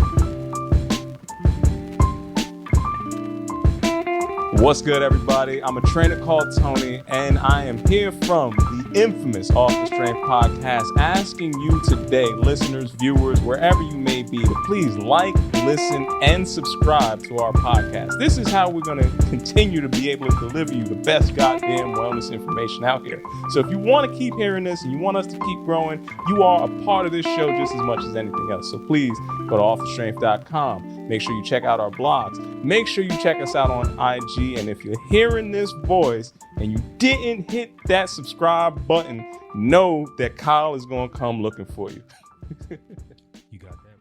What's good, everybody? I'm a trainer called Tony, and I am here from the infamous Off the Strength podcast, asking you today, listeners, viewers, wherever you may be, to please like, listen, and subscribe to our podcast. This is how we're going to continue to be able to deliver you the best goddamn wellness information out here. So if you want to keep hearing this and you want us to keep growing, you are a part of this show just as much as anything else. So please go to offthestrength.com. Make sure you check out our blogs. Make sure you check us out on IG. And if you're hearing this voice and you didn't hit that subscribe button, know that Kyle is going to come looking for you. You got that.